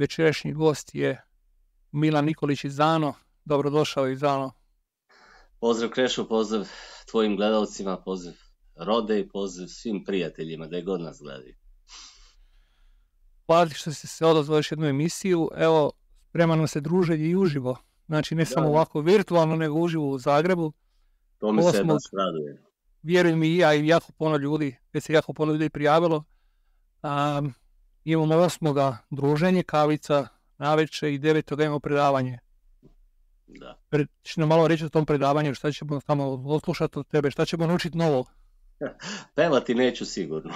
večerašnji gost je Milan Nikolić iz Zano. Dobrodošao iz Zano. Pozdrav Krešo, pozdrav tvojim gledalcima, pozdrav Rode i pozdrav svim prijateljima da je god nas gledaju. Hvala ti što si se odazvao još jednu emisiju. Evo, sprema nam se druženje i uživo. Znači, ne samo ovako virtualno, nego uživo u Zagrebu. To mi se baš raduje. Vjerujem i ja i jako puno ljudi, već se jako puno ljudi prijavilo. Imamo 8. druženje, kavica navečer i 9. imamo predavanje. Da. Ću nam malo reći o tom predavanju, šta ćemo tamo oslušati od tebe, šta ćemo naučiti novo? Pevati neću sigurno.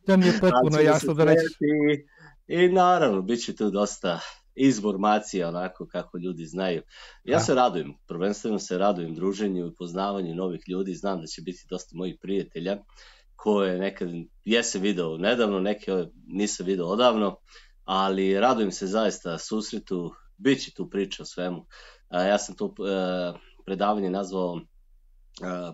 To mi je potpuno jasno da reći. I naravno, bit će tu dosta informacija onako kako ljudi znaju. Ja se radujem, prvenstveno se radujem druženju i poznavanju novih ljudi, znam da će biti dosta mojih prijatelja koje nekad jesam video nedavno, neke nisam video odavno, ali radujem se zaista susretu, bit će tu priča o svemu. Ja sam to predavanje nazvao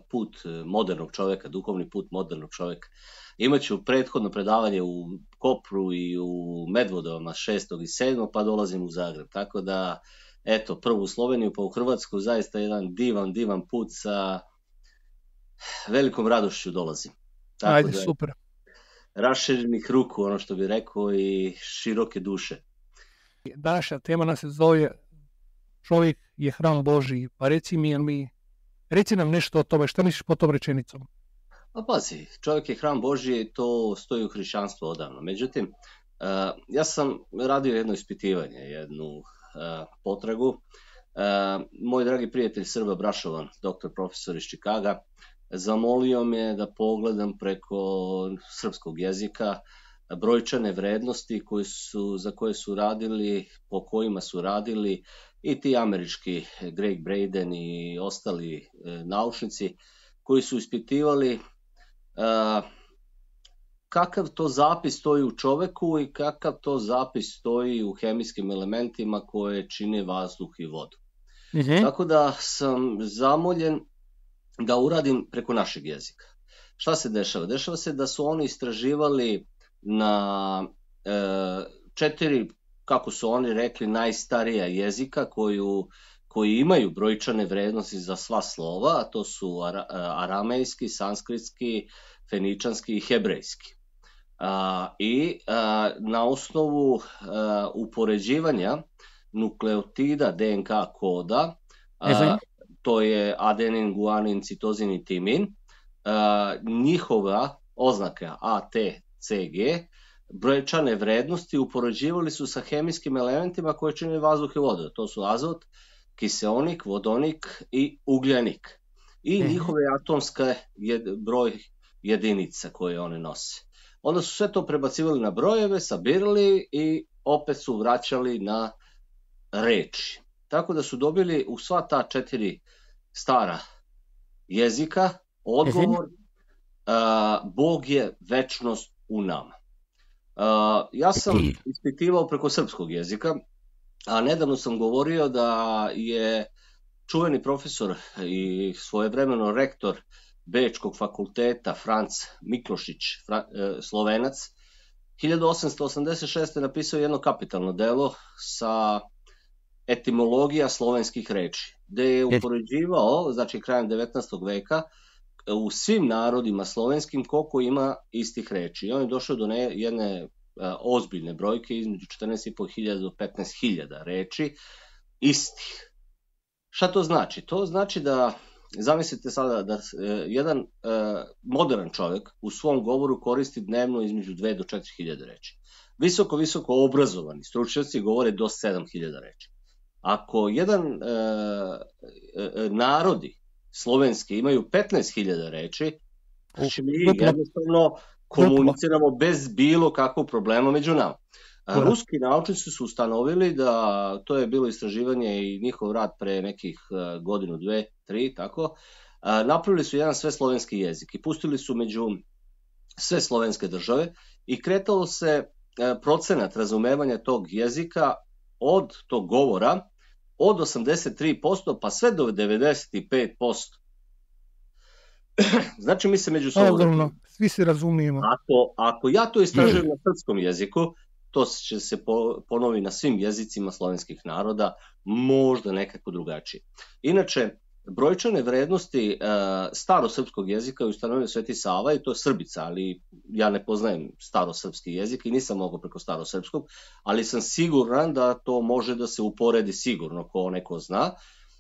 put modernog čovjeka, duhovni put modernog čovjeka. Imaću prethodno predavanje u Kopru i u Medvodovama 6. i 7. pa dolazim u Zagreb. Tako da, eto, prvo u Sloveniju pa u Hrvatsku, zaista jedan divan put sa velikom radošću dolazim. Tako ajde, da, super. Raširenih ruku, ono što bi rekao, i široke duše. Današnja tema nas se zove Čovjek je hram Božiji. Pa reci nam nešto o tome, šta misliš po tom rečenicom? Pa pazi, čovjek je hram Božiji, to stoji u hrišćanstvu odavno. Međutim, ja sam radio jedno ispitivanje, jednu potragu. Moj dragi prijatelj Srba Brašovan, doktor profesor iz Čikaga, zamolio me da pogledam preko srpskog jezika brojčane vrednosti za koje su radili, po kojima su radili i ti američki Greg Braden i ostali naučnici koji su ispitivali kakav to zapis stoji u čoveku i kakav to zapis stoji u hemijskim elementima koje čine vazduh i vodu. Tako da sam zamoljen da uradim preko našeg jezika. Šta se dešava? Dešava se da su oni istraživali na 4, kako su oni rekli, najstarija jezika koji imaju brojčane vrednosti za sva slova, a to su aramejski, sanskritski, feničanski i hebrejski. I na osnovu upoređivanja nukleotida DNK koda, to je adenin, guanin, citozin i timin, njihova oznaka ATCG, brojčane vrednosti upoređivali su sa hemijskim elementima koje čine vazduh i vodu. To su azot, kiseonik, vodonik i ugljenik. I njihove atomske broj jedinica koje one nose. Onda su sve to prebacivali na brojeve, sabirali i opet su vraćali na reči. Tako da su dobili u sva ta 4 stara jezika odgovor Bog je večnost u nama. Ja sam ispitivao preko srpskog jezika, a nedavno sam govorio da je čuveni profesor i svojevremeno rektor Bečkog fakulteta Franc Miklošić, Slovenac, 1886. napisao jedno kapitalno delo sa etimologija slovenskih reči, gde je upoređivao, znači krajem 19. veka, u svim narodima slovenskim koliko ima istih reči. I on je došao do jedne ozbiljne brojke između 14.500 do 15.000 reči istih. Šta to znači? To znači da, zamislite sada da jedan modern čovjek u svom govoru koristi dnevno između 2 do 4.000 reči. Visoko obrazovani stručnjaci govore do 7.000 reči. Ako jedan narodi slovenski imaju 15.000 reči, znači mi jednostavno komuniciramo bez bilo kakvog problema među nama. Ruski naučnici su ustanovili da, to je bilo istraživanje i njihov rad pre nekih godinu, 2, 3, tako, napravili su jedan sveslovenski jezik i pustili su među sve slovenske države i kretalo se procenat razumevanja tog jezika od tog govora od 83% pa sve do 95%. Znači mi se među sobom... Ogromno, svi se razumijemo. Ako ja to istražujem na srpskom jeziku, to će se ponovi na svim jezicima slovenskih naroda, možda nekako drugačije. Inače, brojčane vrednosti starosrpskog jezika je ustanovio Sveti Sava i to je Srbica, ali ja ne poznajem starosrpski jezik i nisam mogao preko starosrpskog, ali sam siguran da to može da se uporedi sigurno ko neko zna.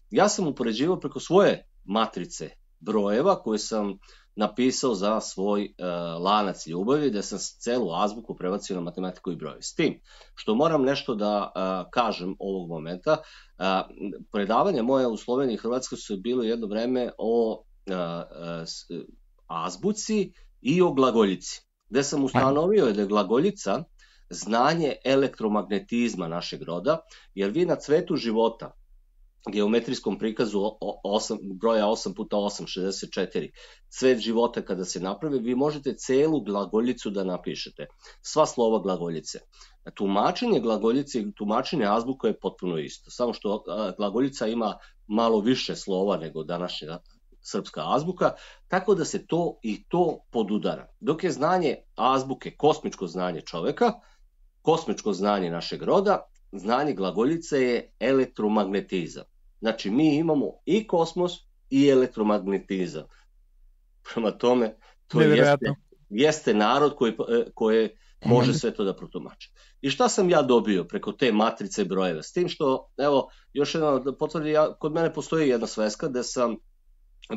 Ja sam upoređivao preko svoje matrice brojeva koje sam napisao za svoj lanac ljubavi, da sam celu azbuku prebacio na matematiku i brojeve. S tim, što moram nešto da kažem ovog momenta, predavanja moja u Sloveniji i Hrvatskoj su bilo jedno vreme o azbuci i o glagoljici, gde sam ustanovio da je glagoljica znanje elektromagnetizma našeg roda, jer vi na cvetu života, geometrijskom prikazu broja 8 puta 8, 64, cvet života kada se napravi, vi možete celu glagoljicu da napišete, sva slova glagoljice. Tumačenje glagoljice i tumačenje azbuka je potpuno isto, samo što glagoljica ima malo više slova nego današnja srpska azbuka, tako da se to i to podudara. Dok je znanje azbuke kosmičko znanje čoveka, kosmičko znanje našeg roda, znanje glagoljice je elektromagnetizam. Znači, mi imamo i kosmos i elektromagnetizam. Prema tome, to jeste narod koji može sve to da protumači. I šta sam ja dobio preko te matrice brojeva? S tim što, evo, još jedno da potvrdi, kod mene postoji jedna sveska gde sam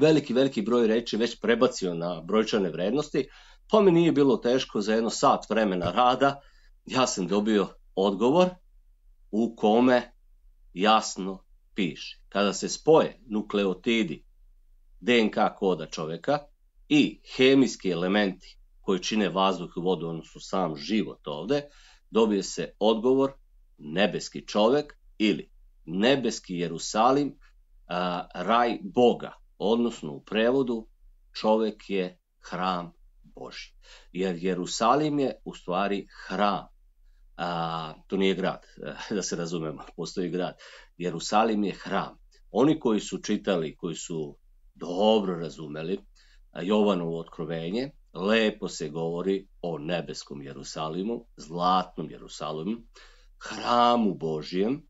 veliki broj reči već prebacio na brojčane vrednosti, pa mi nije bilo teško za jedno sat vremena rada, ja sam dobio odgovor u kome jasno piše. Kada se spoje nukleotidi DNK koda čoveka i hemijski elementi koji čine vazduh i vodu, odnosno sam život ovde, dobije se odgovor nebeski čovek ili nebeski Jerusalim, raj Boga, odnosno u prevodu čovek je hram Božji. Jer Jerusalim je u stvari hram. To nije grad, da se razumemo, postoji grad. Jerusalim je hram. Oni koji su čitali, koji su dobro razumeli Jovanovo otkrovenje, lepo se govori o nebeskom Jerusalimu, zlatnom Jerusalimu, hramu Božijem,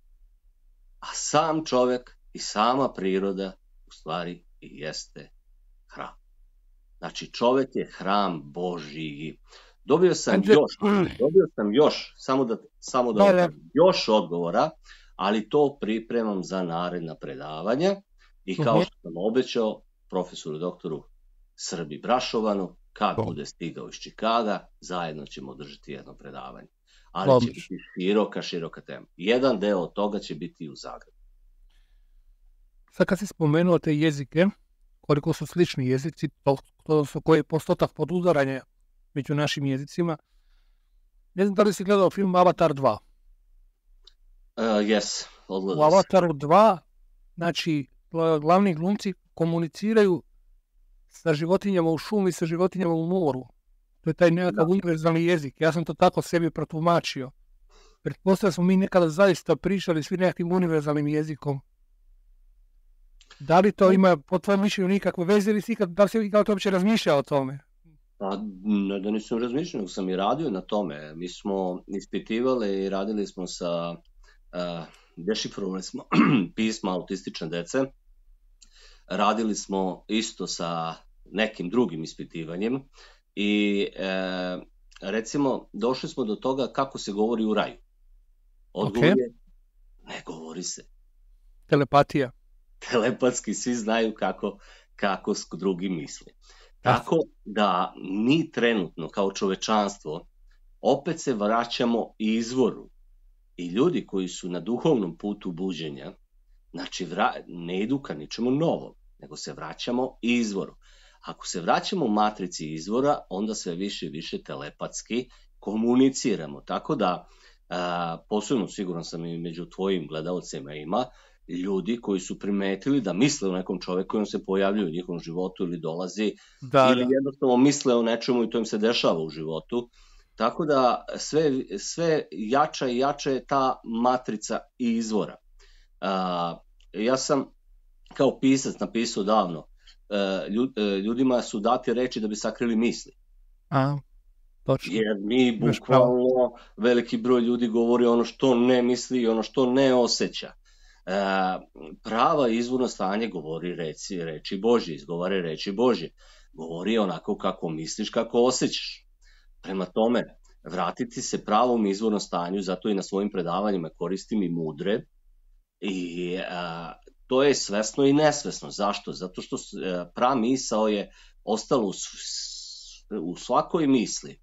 a sam čovek i sama priroda u stvari i jeste hram. Znači, čovek je hram Božiji. Dobio sam još odgovora, ali to pripremam za naredna predavanja i kao što sam obećao profesoru doktoru Srbi Brašovanu, kad bude stigao iz Čikaga, zajedno ćemo održati jedno predavanje. Ali će biti široka tema. Jedan deo od toga će biti u Zagrebu. Sad kad si spomenuo te jezike, koliko su slični jezici, koji je postotak podudaranja među našim jezicima, ne znam da li si gledao film Avatar 2? Yes, odgledao sam. U Avataru 2, znači, glavni glumci komuniciraju sa životinjama u šumi i sa životinjama u moru. To je taj nekakav univerzalni jezik. Ja sam to tako sebi protumačio. Pretpostavljam smo mi nekada zaista pričali svi nekakvim univerzalnim jezikom. Da li to ima po tvojom mišljenju nikakve veze ili da li si ikada uopće razmišljao o tome? Pa, ne da nisam razmišljao, nego sam i radio na tome. Mi smo ispitivali i radili smo dešifrovali smo pisma autistične dece. Radili smo isto sa nekim drugim ispitivanjem i recimo došli smo do toga kako se govori u raju. Odgovor je, ne govori se. Telepatija. Telepatski svi znaju kako drugi misli. Tako da mi trenutno kao čovečanstvo opet se vraćamo izvoru i ljudi koji su na duhovnom putu buđenja, znači ne idu ka ničemu novom, nego se vraćamo izvoru. Ako se vraćamo matrici izvora, onda sve više i više telepatski komuniciramo. Tako da, posebno siguran sam i među tvojim gledalcima ima ljudi koji su primetili da misle o nekom čoveku koji se pojavljaju u njihovom životu ili dolazi, ili jednostavno misle o nečemu i to im se dešava u životu. Tako da sve jača i jača je ta matrica izvora. Ja sam kao pisac napisao davno, ljudima su dati reči da bi sakrili misli. Točno. Jer mi bukvalno, veliki broj ljudi govori ono što ne misli i ono što ne osjeća. Prava izvorno stanje govori reči Božje, izgovori reči Božje. Govori onako kako misliš, kako osjećaš. Prema tome, vratiti se pravom izvornom stanju, zato i na svojim predavanjima koristim i mudre. I to je svesno i nesvesno. Zašto? Zato što pramisao je ostalo u svakoj misli.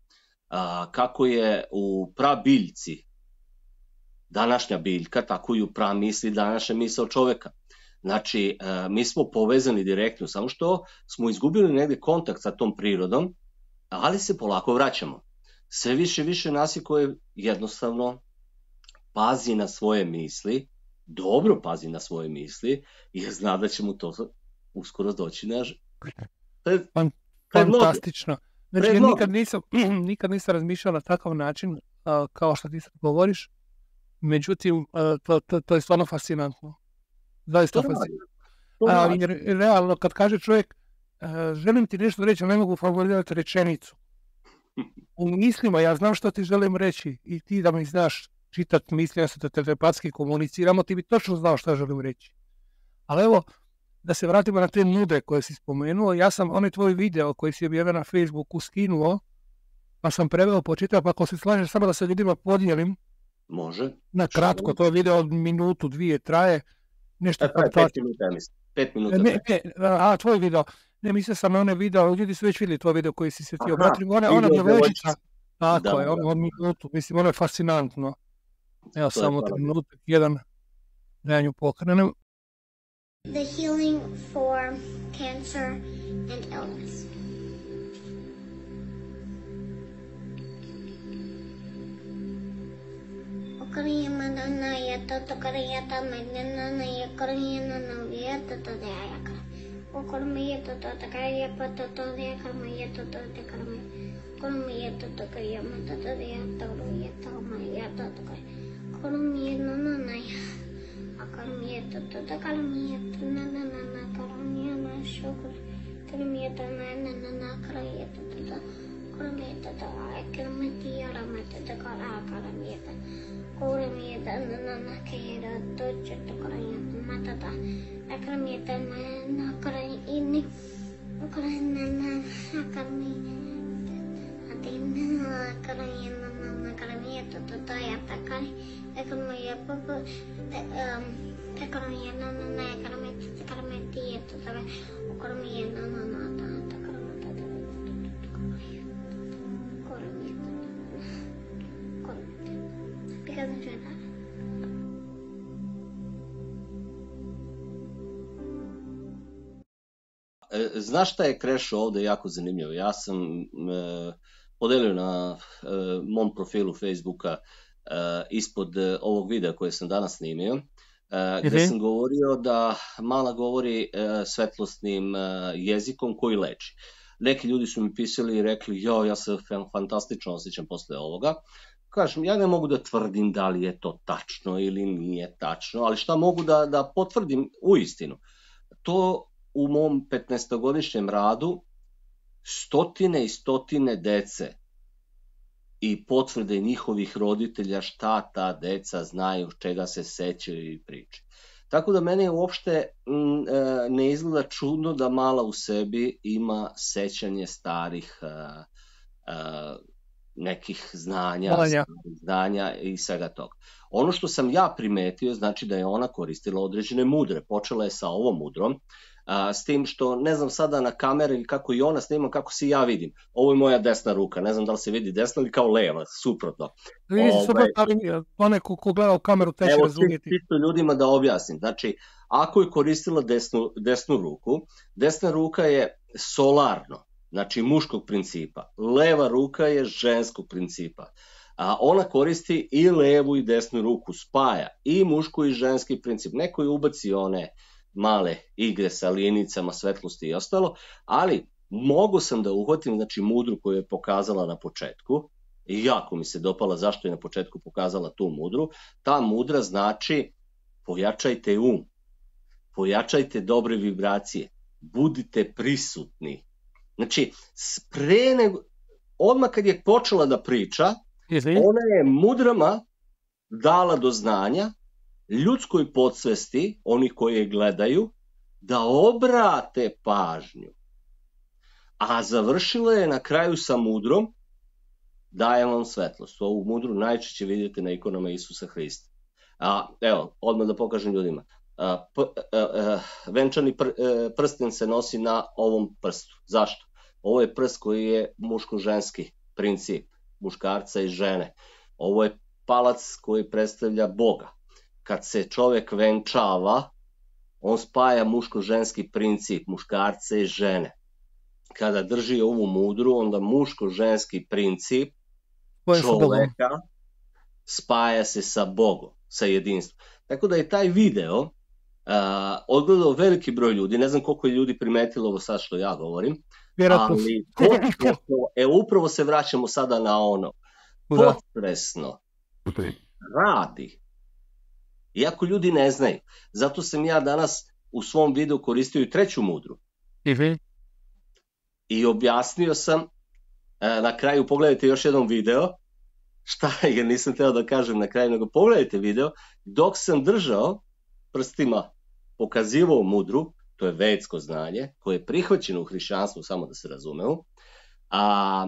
Kako je u prabiljci današnja biljka, tako i u pramisli današnja misao čoveka. Znači, mi smo povezani direktno, samo što smo izgubili negde kontakt sa tom prirodom, ali se polako vraćamo. Sve više nas je koje jednostavno pazi na svoje misli, dobro pazi na svoje misli, jer zna da će mu to uskoro doći na fantastično. Znači, ja nikad nisam razmišljao na takav način kao što ti sad govoriš, međutim, to je stvarno fascinantno. Zaista fascinantno. Jer realno, kad kaže čovjek, želim ti nešto reći, ne mogu formulirati rečenicu. U mislima, ja znam što ti želim reći i ti da mi znaš čitati misli, ja se da telepatski komuniciramo, ti bi točno znao što želim reći. Ali evo, da se vratimo na te nude koje si spomenuo, ja sam onaj tvoj video koji si objavio na Facebooku skinuo, pa sam preveo počitao, pa ako se slažeš samo da se ljudima podijelim. Može. Na kratko, to je video od minutu, 2 traje. Nešto 5 minuta, mislim. 5 minuta. Tvoj video. Ne, mislio sam na one video, ljudi su već vidjeli tvoj video koji si se ti obratili. Ona djevojčica. Tako je, od minutu. Mislim, ono je fascinantno. Evo samo trenutak, jedan da ja nju pokrenem. The healing for cancer and illness. Okariyamana yata tokariyata mednana yakariyana naviyata tadayakara. Okarmiyata takariyapa tadayakamayata tadakarama. Okarmiyata takariyamata tadayata kariyata kamayata takar. Okarmiyana nanaya. Akarmiyata tadakarmiyata nanana karamiyana shukr. Karmiyata nanana karayata tada. Karmiyata tadakarmati yaramata tadakarakaramiyata. Kuramiyata nanana kayara tochata karayata matata. Akarmiyata nanana karayini. Akaranana akarmiyata. Adina karayana nanana karamiyata tadayata kari. Akarmiyata akarmiyata nanana akaramiyata karamiyata tada. Akarmiyata nanana takaramata Znaš šta je Krešo ovde jako zanimljivo? Ja sam podelio na mom profilu Facebooka ispod ovog videa koje sam danas snimio, gde sam govorio da Mala govori svetlosnim jezikom koji leči. Neki ljudi su mi pisali i rekli, ja se fantastično osjećam posle ovoga. Kažem, ja ne mogu da tvrdim da li je to tačno ili nije tačno, ali šta mogu da potvrdim u istinu. To u mom 15-godišnjem radu stotine i stotine dece i potvrde njihovih roditelja šta ta deca znaju, čega se sećaju i priče. Tako da meni uopšte ne izgleda čudno da Mala u sebi ima sećanje starih nekih znanja i svega toga. Ono što sam ja primetio znači da je ona koristila određene mudre. Počela je sa ovom mudrom, s tim što ne znam sada na kameri kako i ona snima, kako se ja vidim. Ovo je moja desna ruka, ne znam da li se vidi desna ili kao leva, suprotno. Vidi se suprotno, ali onaj ko gleda u kameru te će razumjeti. Evo, čisto ljudima da objasnim. Znači, ako je koristila desnu ruku, desna ruka je solarno, znači muškog principa. Leva ruka je ženskog principa. A ona koristi i levu i desnu ruku, spaja i mušku i ženski princip. Neko je ubaci one male igre sa lijenicama, svetlosti i ostalo, ali mogu sam da uhvatim znači mudru koju je pokazala na početku i jako mi se dopala zašto je na početku pokazala tu mudru. Ta mudra znači pojačajte pojačajte dobre vibracije, budite prisutni. Znači, pre nego odmah kad je počela da priča, ona je mudrama dala do znanja ljudskoj podsvesti, oni koji je gledaju, da obrate pažnju. A završila je na kraju sa mudrom, dajem vam svetlost. Ovu mudru najčešće vidite na ikonama Isusa Hrista. Evo, odmah da pokažem ljudima. Venčani prsten se nosi na ovom prstu. Zašto? Ovo je prst koji je muško-ženski princip, muškarca i žene. Ovo je palac koji predstavlja Boga. Kad se čovek venčava, on spaja muško-ženski princip, muškarca i žene. Kada drži ovu mudru, onda muško-ženski princip čoveka spaja se sa Bogom, sa jedinstvom. Tako da je taj video odgledao veliki broj ljudi, ne znam koliko je ljudi primetilo ovo sad što ja govorim, ali upravo se vraćamo sada na ono, potresno radi, iako ljudi ne znaju. Zato sam ja danas u svom videu koristio i treću mudru. I objasnio sam, na kraju pogledajte još jedan video, jer nisam teo da kažem na kraju, nego pogledajte video, dok sam držao prstima, pokazivao mudru, to je vedsko znanje, koje je prihvaćeno u hrišćanstvu, samo da se razumemo, a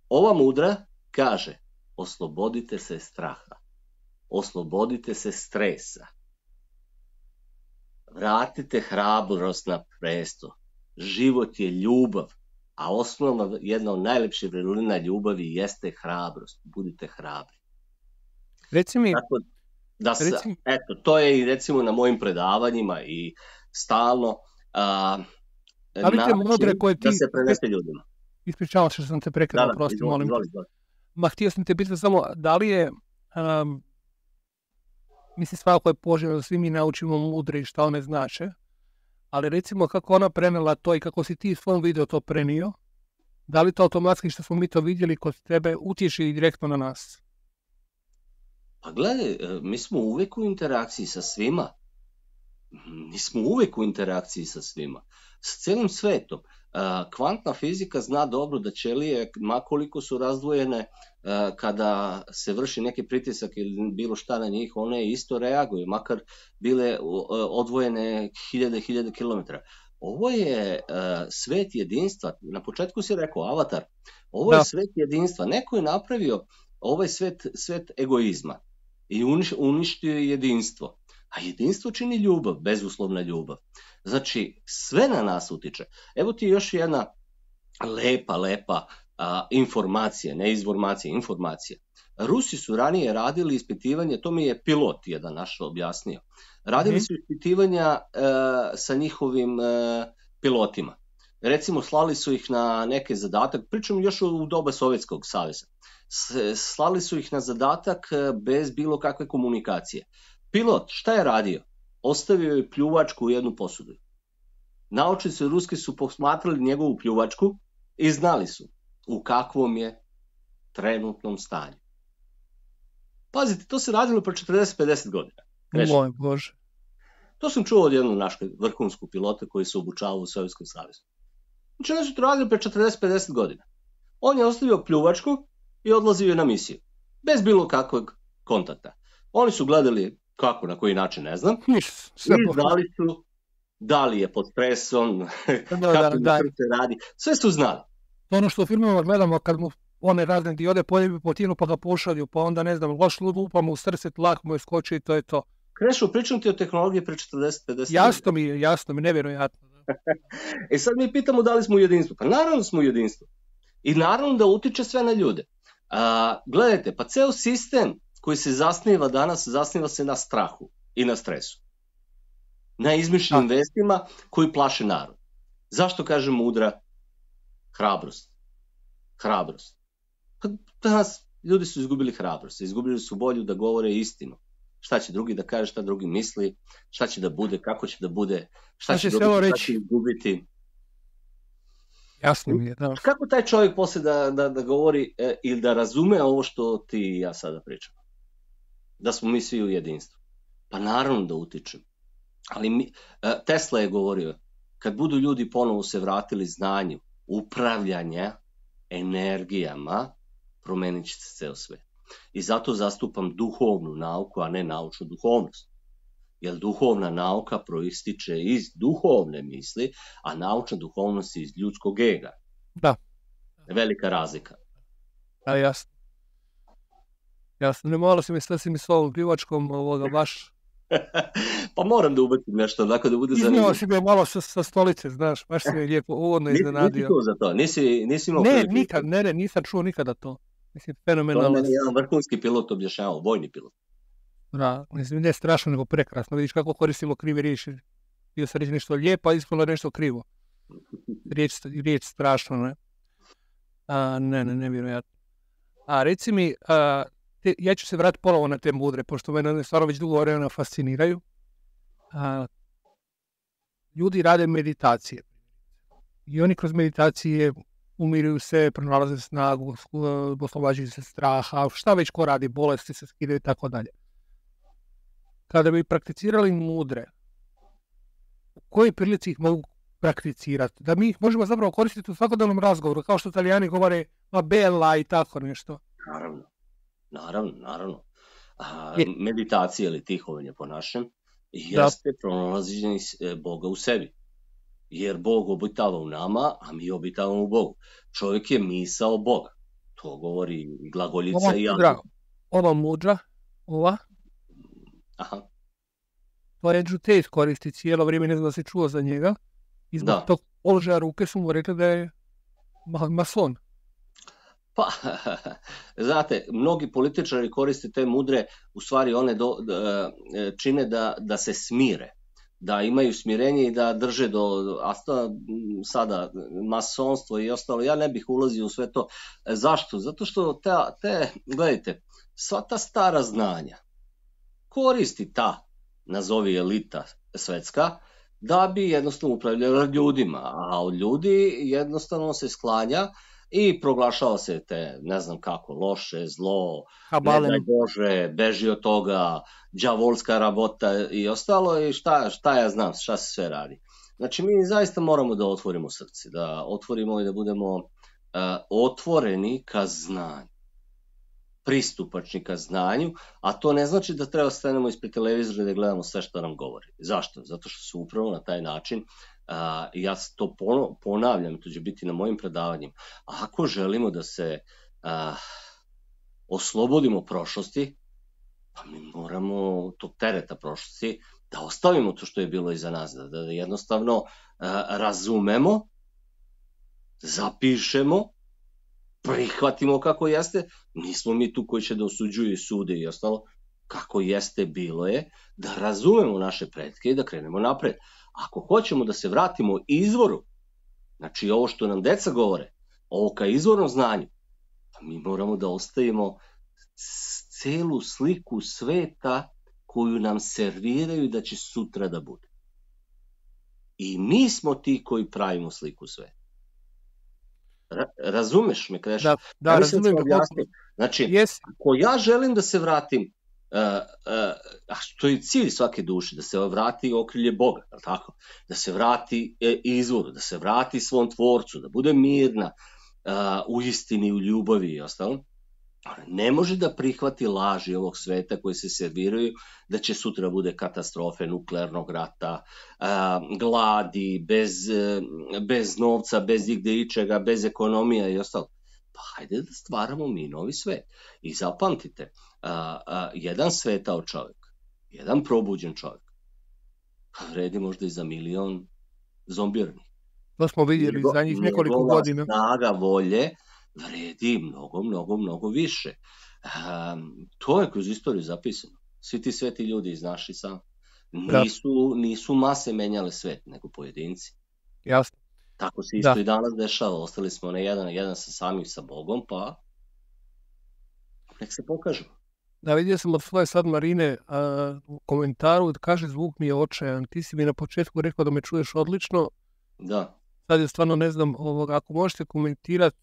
ova mudra kaže, oslobodite se straha, oslobodite se stresa, vratite hrabrost na presto, život je ljubav, a osnovna, jedna od najlepših vrlina ljubavi jeste hrabrost, budite hrabri. Reci mi... Eto, to je i recimo na mojim predavanjima i stalno način da se prenese ljudima. Ispričavam se što sam te prekrenuo, prosti, molim. Ma, htio sam te pitati samo, da li je, mislim svakako je poželjno da svi mi naučimo mudre i šta one znače, ali recimo kako ona prenela to i kako si ti svom video to prenio, da li to automatski što smo mi to vidjeli kod tebe utječi direktno na nas? Pa gledaj, mi smo uvek u interakciji sa svima. Mi smo uvek u interakciji sa svima. S celim svetom. Kvantna fizika zna dobro da ćelije, makoliko su razdvojene, kada se vrši neki pritisak ili bilo šta na njih, one isto reaguju, makar bile odvojene hiljade kilometara. Ovo je svet jedinstva. Na početku si rekao avatar. Ovo je svet jedinstva. Neko je napravio ovaj svet egoizma i uništio je jedinstvo. A jedinstvo čini ljubav, bezuslovna ljubav. Znači, sve na nas utiče. Evo ti još jedna lepa informacija, ne informacija, informacija. Rusi su ranije radili ispitivanje, to mi je pilot jedan naš objasnio. Radili su ispitivanja sa njihovim pilotima. Recimo, slali su ih na neke zadatak, pričam još u doba Sovjetskog saveza. Slali su ih na zadatak bez bilo kakve komunikacije. Pilot, šta je radio? Ostavio je pljuvačku u jednu posudu. Naučnici ruski su posmatrali njegovu pljuvačku i znali su u kakvom je trenutnom stanju. Pazite, to se radilo pre 40-50 godina. Moj Bože. To sam čuo od jednog našeg vrhunskog pilota koji se obučavao u Sovjetskom savezu. Znači, oni su to radili pre 40-50 godina. On je ostavio pljuvačku i odlazio je na misiju. Bez bilo kakvog kontakta. Oni su gledali kako, na koji način, ne znam. I znali su da li je pod stresom, kako da srce radi. Sve su znali. Ono što u filmima gledamo kad mu one razne diode poljebi potinu pa ga pošalju, pa onda ne znam, loš lupa mu u srce, tlak mu je skoči i to je to. Krešu, pričam ti o tehnologiji pre 40-50 godina. Jasno mi, nevjerojatno. E sad mi pitamo da li smo u jedinstvu. Pa naravno smo u jedinstvu. I naravno da utiče sve na ljude. Gledajte, pa ceo sistem koji se zasniva danas, zasniva se na strahu i na stresu. Na izmišljenim vestima koji plaše narod. Zašto kažem mudra? Hrabrost. Hrabrost. Pa danas ljudi su izgubili hrabrost, izgubili su volju da govore istinu. Šta će drugi da kaže, šta drugi misli, šta će da bude, kako će da bude, šta će dobiti, šta će izgubiti. Jasno mi je, da. Kako taj čovjek posle da govori ili da razume ovo što ti i ja sada pričam? Da smo mi svi u jedinstvu. Pa naravno da utičem. Ali Tesla je govorio, kad budu ljudi ponovo se vratili znanju, upravljanja, energijama, promenit će se ceo svet. I zato zastupam duhovnu nauku, a ne naučnu duhovnost. Jer duhovna nauka proističe iz duhovne misli, a naučna duhovnost iz ljudskog ega. Da. Velika razlika. Da, jasno. Jasno, ne malo si mi s ovom plivačkom baš... Pa moram da ubacim nešto, tako da bude zanimljivo. Iznio si me malo sa stolice, znaš, baš si me lijepo uvodno iznenadio. Nisi čuo za to? Nisi imao Ne, nikad, nisam čuo nikada to. Mislim, fenomenalno. To je meni jedan vrhunski pilot objašnjavao, vojni pilot. Da, mislim, ne strašno, nego prekrasno. Vidiš kako koristimo krive riječi. Htio sam reći nešto lijepo, a ispalo nešto krivo. Riječ strašno, ne? Nevjerojatno. A reci mi, ja ću se vratiti ponovo na te mudre, pošto mene stvarno već dugo vremena fasciniraju. Ljudi rade meditacije. I oni kroz meditacije umiruju se, pronalaze snagu, oslobađaju se straha, šta već ko radi, bolesti se skidaju i tako dalje. Kada bi prakticirali mudre, u kojoj prilici ih mogu prakticirati? Da mi ih možemo zapravo koristiti u svakodnevnom razgovoru, kao što Italijani govore bella i tako nešto. Naravno. Meditacija ili tihovanje po našem jeste pronalaženje Boga u sebi. Jer Bog obitava u nama, a mi obitavamo u Bogu. Čovjek je misao Boga. To govori glagoljica i Azot. Ova mudra, ova. Aha. To Andrew Tate koristi cijelo vrijeme, ne znam da si čuo za njega. I zbog tog položaja ruke su mu rekli da je mason. Pa, znate, mnogi političari koriste te mudre, u stvari one čine da se smire, da imaju smirenje i da drže sada masonstvo i ostalo. Ja ne bih ulazio u sve to. Zašto? Zato što gledajte, sva ta stara znanja koristi ta, nazovi elita svetska, da bi jednostavno upravljala ljudima, a od ljudi jednostavno se sklanja i proglašava se te, ne znam kako, loše, zlo, ne daj Bože, beži od toga, đavolska rabota i ostalo, i šta ja znam, šta se sve radi. Znači, mi zaista moramo da otvorimo srce, da otvorimo i da budemo otvoreni ka znanju, pristupačni ka znanju, a to ne znači da treba stanemo ispred televizora i da gledamo sve što nam govori. Zašto? Zato što se upravo na taj način, ja to ponavljam, to će biti na mojim predavanjima, ako želimo da se oslobodimo prošlosti, pa mi moramo tog tereta prošlosti da ostavimo to što je bilo iza nas, da jednostavno razumemo, zapišemo, prihvatimo kako jeste. Nismo mi tu koji će da osuđuju i sude i ostalo. Kako jeste, bilo je, da razumemo naše pretke i da krenemo napred. Ako hoćemo da se vratimo izvoru, znači ovo što nam deca govore, ovo ka izvornom znanju, mi moramo da ostavimo celu sliku sveta koju nam serviraju da će sutra da bude. I mi smo ti koji pravimo sliku sveta. Razumeš me, Kreš? Da, razumem. Znači, ako ja želim da se vratim, a što je cilj svake duše, da se vrati okrilje Boga, tako? Da se vrati izvoru, da se vrati svom tvorcu, da bude mirna u istini, u ljubavi i ostalo, ne može da prihvati laži ovog sveta koji se serviraju da će sutra bude katastrofe, nuklearnog rata, gladi, bez novca, bez igde ičega, bez ekonomija i ostalo. Pa hajde da stvaramo mi novi svet. I zapamtite, jedan svetao čovjek, jedan probuđen čovjek, vredi možda i za 1.000.000 zombiranih. To smo vidjeli za njih nekoliko godina. Snaga volje vredi mnogo više. To je kroz istoriju zapisano. Svi ti sveti ljudi iznašli sam. Nisu mase menjale svet, nego pojedinci. Jasno. Tako se isto i danas dešava. Ostali smo na jedan sa samim sa Bogom, pa nek se pokažu. Da, vidio sam od svoje sad Marine u komentaru da kaže zvuk mi je očajan. Ti si mi na početku rekao da me čuješ odlično. Da. Sad je stvarno ne znam, ako možete komentirati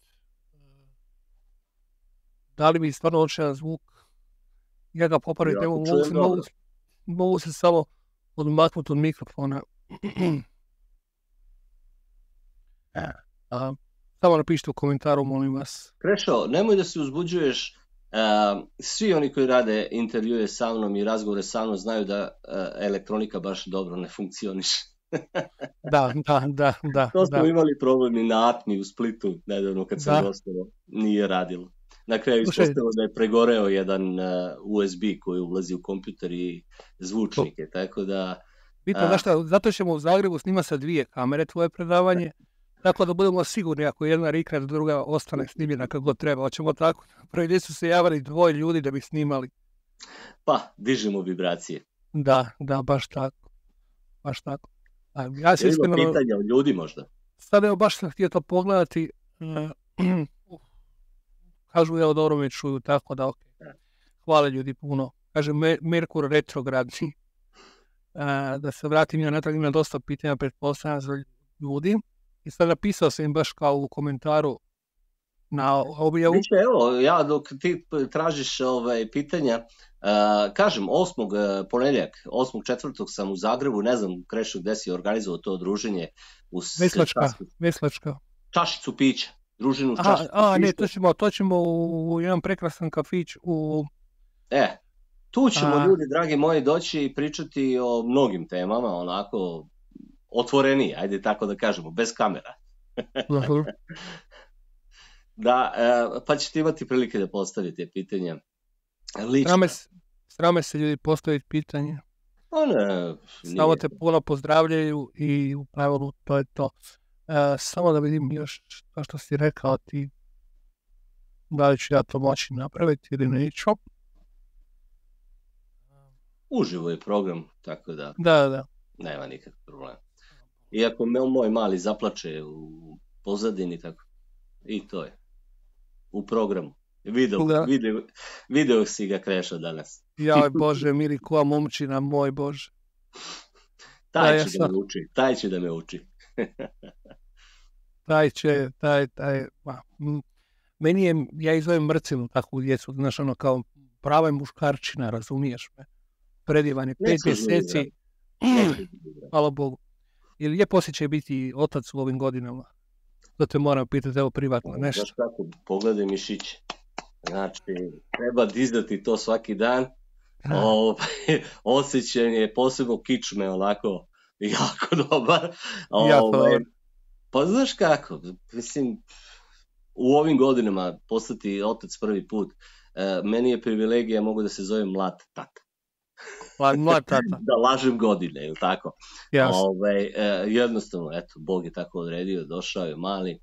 da li mi stvarno očajan zvuk, ja ga popraviti, mogu se samo odmaknuti od mikrofona. Samo napišite u komentaru, molim vas. Krešo, nemoj da se uzbuđuješ. Svi oni koji rade intervjue sa mnom i razgovore sa mnom znaju da elektronika baš dobro ne funkcioniše. Da. To smo imali problem i na Atmi u Splitu, nedavno kad sam gostovao, nije radilo. Na kraju ispostavilo da je pregoreo jedan USB koji ulazi u kompjuter i zvučnike, tako da... Bitno, znaš šta, zato ćemo u Zagrebu snima sa 2 kamere tvoje predavanje, tako da budemo sigurni ako jedna rikne, druga ostane snimljena kako god treba. Hoćemo tako. Prvi gdje su se javili 2 ljudi da bi snimali. Pa, dižemo vibracije. Da, baš tako. Ja se iskreno... pitanja od ljudi možda? Sad evo baš sam htio to pogledati. Kažu dobro me čuju, tako da ok. Hvala ljudi puno. Kaže Merkur retrogradni. Da se vratim ja natrag, ima dosta pitanja pretpostavljam za ljudi. I sad napisao sam im baš kao u komentaru na objavu. Biće, evo, ja dok ti tražiš pitanja, kažem, 8. ponedjeljak, 8.4. sam u Zagrebu, ne znam, Krešo, gde si organizovao to druženje. Veslačka. Čašicu pića, družinu čašicu pića. Ne, to ćemo u jedan prekrasan kafić u... Tu ćemo ljudi, dragi moji, doći i pričati o mnogim temama, onako otvorenije, ajde tako da kažemo, bez kamera. Da, pa ćete imati prilike da postavite pitanja. Srame se ljudi postaviti pitanje. Samo te puno pozdravljaju i u pravilu to je to. Samo da vidim još to što si rekao ti, da li ću ja to moći napraviti ili neću. Uživo je program, tako da... Da. Nema nikakvog problema. Iako me moj mali zaplače u pozadini, tako. I to je. U programu. Video si ga Krešo danas. Jaj Bože, mili koja momčina, moj Bože. Taj će da me uči. Meni je, ja izovem mrcinu takvu djecu, znaš, ono kao prava muškarčina, razumiješ me. Predivan je 5 mjeseci. Hvala Bogu. Ili lijep osjećaj biti otac u ovim godinama? Da te moram pitati, evo privatno nešto. Znaš kako, pogledaj mišiće. Znači, treba dizati to svaki dan. Osjećaj je posebno kičme, onako, jako dobar. Pa znaš kako, mislim, u ovim godinama postati otac prvi put, meni je privilegija, mogu da se zovem mlad tata. Mlad tata. Da lažem godine, ili tako? Jednostavno, eto, Bog je tako odredio, došao je mali,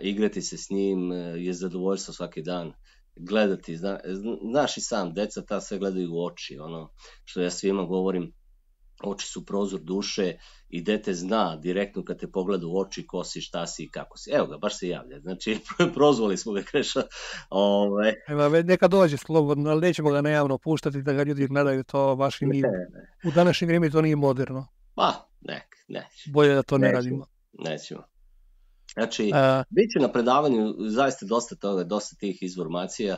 igrati se s njim je zadovoljstvo svaki dan, gledati, znaš i sam, deca ta sve gledaju u oči, ono što ja svima govorim, oči su prozor duše i dete zna direktno kad te pogleda u oči ko si, šta si i kako si. Evo ga, baš se javlja. Znači, prozvali smo ga Kreša. Neka dođe slobodno, ali nećemo ga najavno puštati da ga ljudi gledaju, to baš i nije. U današnje vrijeme to nije moderno. Pa, neće. Bolje da to ne radimo. Nećemo. Znači, bit će na predavanju zaista dosta toga, dosta tih informacija.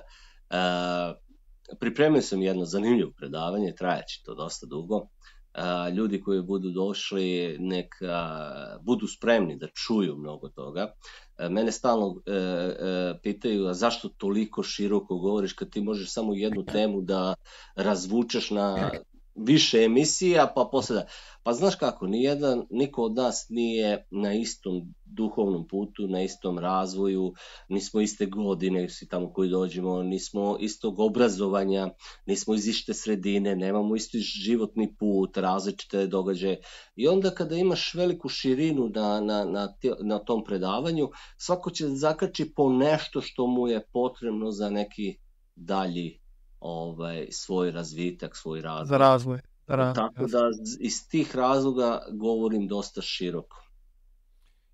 Pripremio sam jedno zanimljivo predavanje, trajaće to dosta dugo. Ljudi koji budu došli neka budu spremni da čuju mnogo toga. Mene stalno pitaju, a zašto toliko široko govoriš kad ti možeš samo jednu temu da razvučeš na više emisija, pa posle da... Pa znaš kako, niko od nas nije na istom duhovnom putu, na istom razvoju, nismo iste godine, svi tamo koji dođemo, nismo istog obrazovanja, nismo iz iste sredine, nemamo isti životni put, različite događaje. I onda kada imaš veliku širinu na tom predavanju, svako će zakači po nešto što mu je potrebno za neki dalji svoj razvitak, svoj razvoj. Za razvoj. Tako da iz tih razloga govorim dosta široko.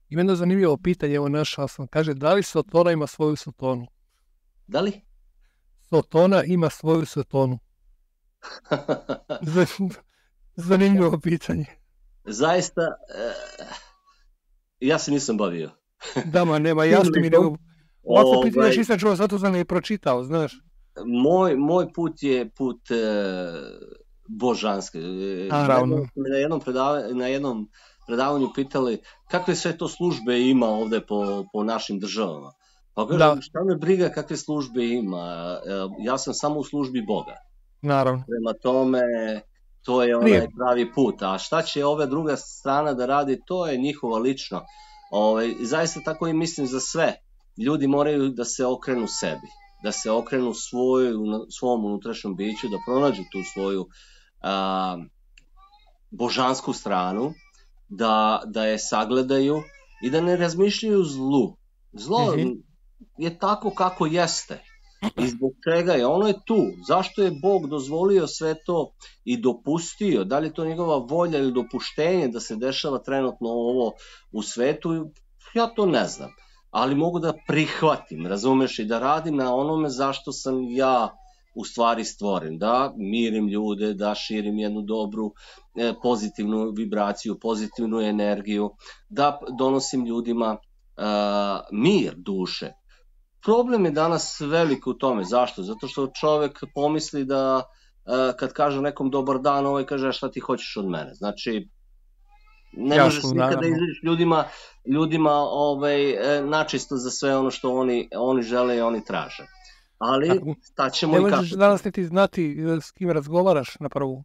Ima jedno zanimljivo pitanje, evo našao sam, kaže, da li Sotona ima svoju Sotonu? Da li? Sotona ima svoju Sotonu. Zanimljivo pitanje. Zaista, ja se nisam bavio. Da, nema, jasno mi nego... Ovako pitanje još nisam čuo, zato sam ne pročitao, znaš. Moj put je put božanski. Na jednom predavanju pitali kakve sve to službe ima ovde po našim državama. Pa kažem, Da. šta me briga kakve službe ima, ja sam samo u službi Boga. Naravno. Prema tome, to je onaj pravi put. A šta će ova druga strana da radi, to je njihova lično. Zaista tako i mislim za sve. Ljudi moraju da se okrenu sebi, da se okrenu svom unutrašnjem biću, da pronađu tu svoju božansku stranu, da je sagledaju i da ne razmišljaju zlu. Zlo je tako kako jeste. I zbog čega je? Ono je tu. Zašto je Bog dozvolio sve to i dopustio? Da li je to njegova volja ili dopuštenje da se dešava trenutno ovo u svetu? Ja to ne znam. Ali mogu da prihvatim, razumeš, i da radim na onome zašto sam ja u stvari stvoren. Da mirim ljude, da širim jednu dobru, pozitivnu vibraciju, pozitivnu energiju, da donosim ljudima mir duše. Problem je danas velik u tome. Zašto? Zato što čovek pomisli da kad kaže nekom dobar dan, ovaj kaže šta ti hoćeš od mene. Znači, ne možeš nikada izreći ljudima načisto za sve ono što oni žele i oni traže. Ali staćemo i kako. Ne možeš danas niti znati s kim razgovaraš na prvu.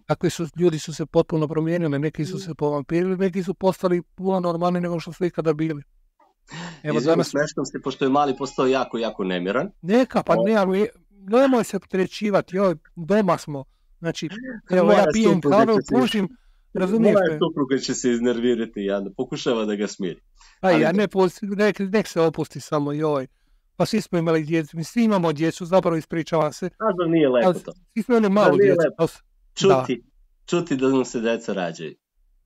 Kakvi ljudi su se potpuno promijenili, neki su se povampirili, neki su postali puno normalni nego što su ikada bili. Izvim, smeštam se, pošto je mali postao jako, jako nemiran. Neka, pa ne, ali nemoj se potrećivati, doma smo. Znači, evo ja pijem kavu, pušim, razumiješ me. Moja supruga će se iznervirati, pokušava da ga smiri. Nek se opusti samo, pa svi smo imali djecu, svi imamo djecu, zapravo ispričavam se. A da nije lepo to. Svi smo imali malo djecu. Čuti da nam se deca rađaju.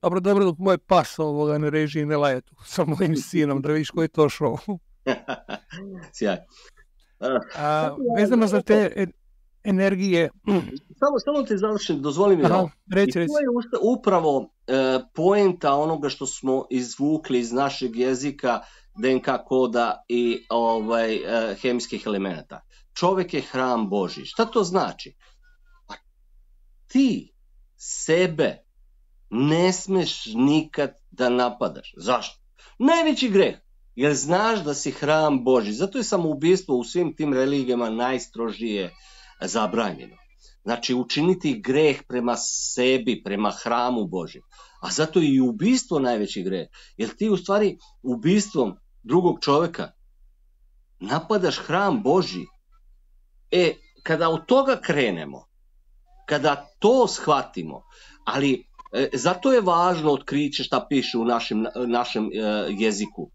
Dobro, dok moj pas ne reži i ne laje tu sa mojim sinom, da vidiš koji je to šou. Sjaj. Vezano za te energije... Samo te završim, dozvoli mi ovo. I to je upravo poenta onoga što smo izvukli iz našeg jezika, DNK koda i hemijskih elemenata. Čovek je hram Božji. Šta to znači? Ti sebe ne smeš nikad da napadaš. Zašto? Najveći greh, jer znaš da si hram Božji. Zato je samoubistvo u svim tim religijama najstrožije zabranjeno. Znači, učiniti greh prema sebi, prema hramu Božjem. A zato je i ubistvo najveći greh. Jer ti u stvari ubistvom drugog čoveka napadaš hram Božji. Kada od toga krenemo, kada to shvatimo, ali zato je važno otkriće šta piše u našem jeziku.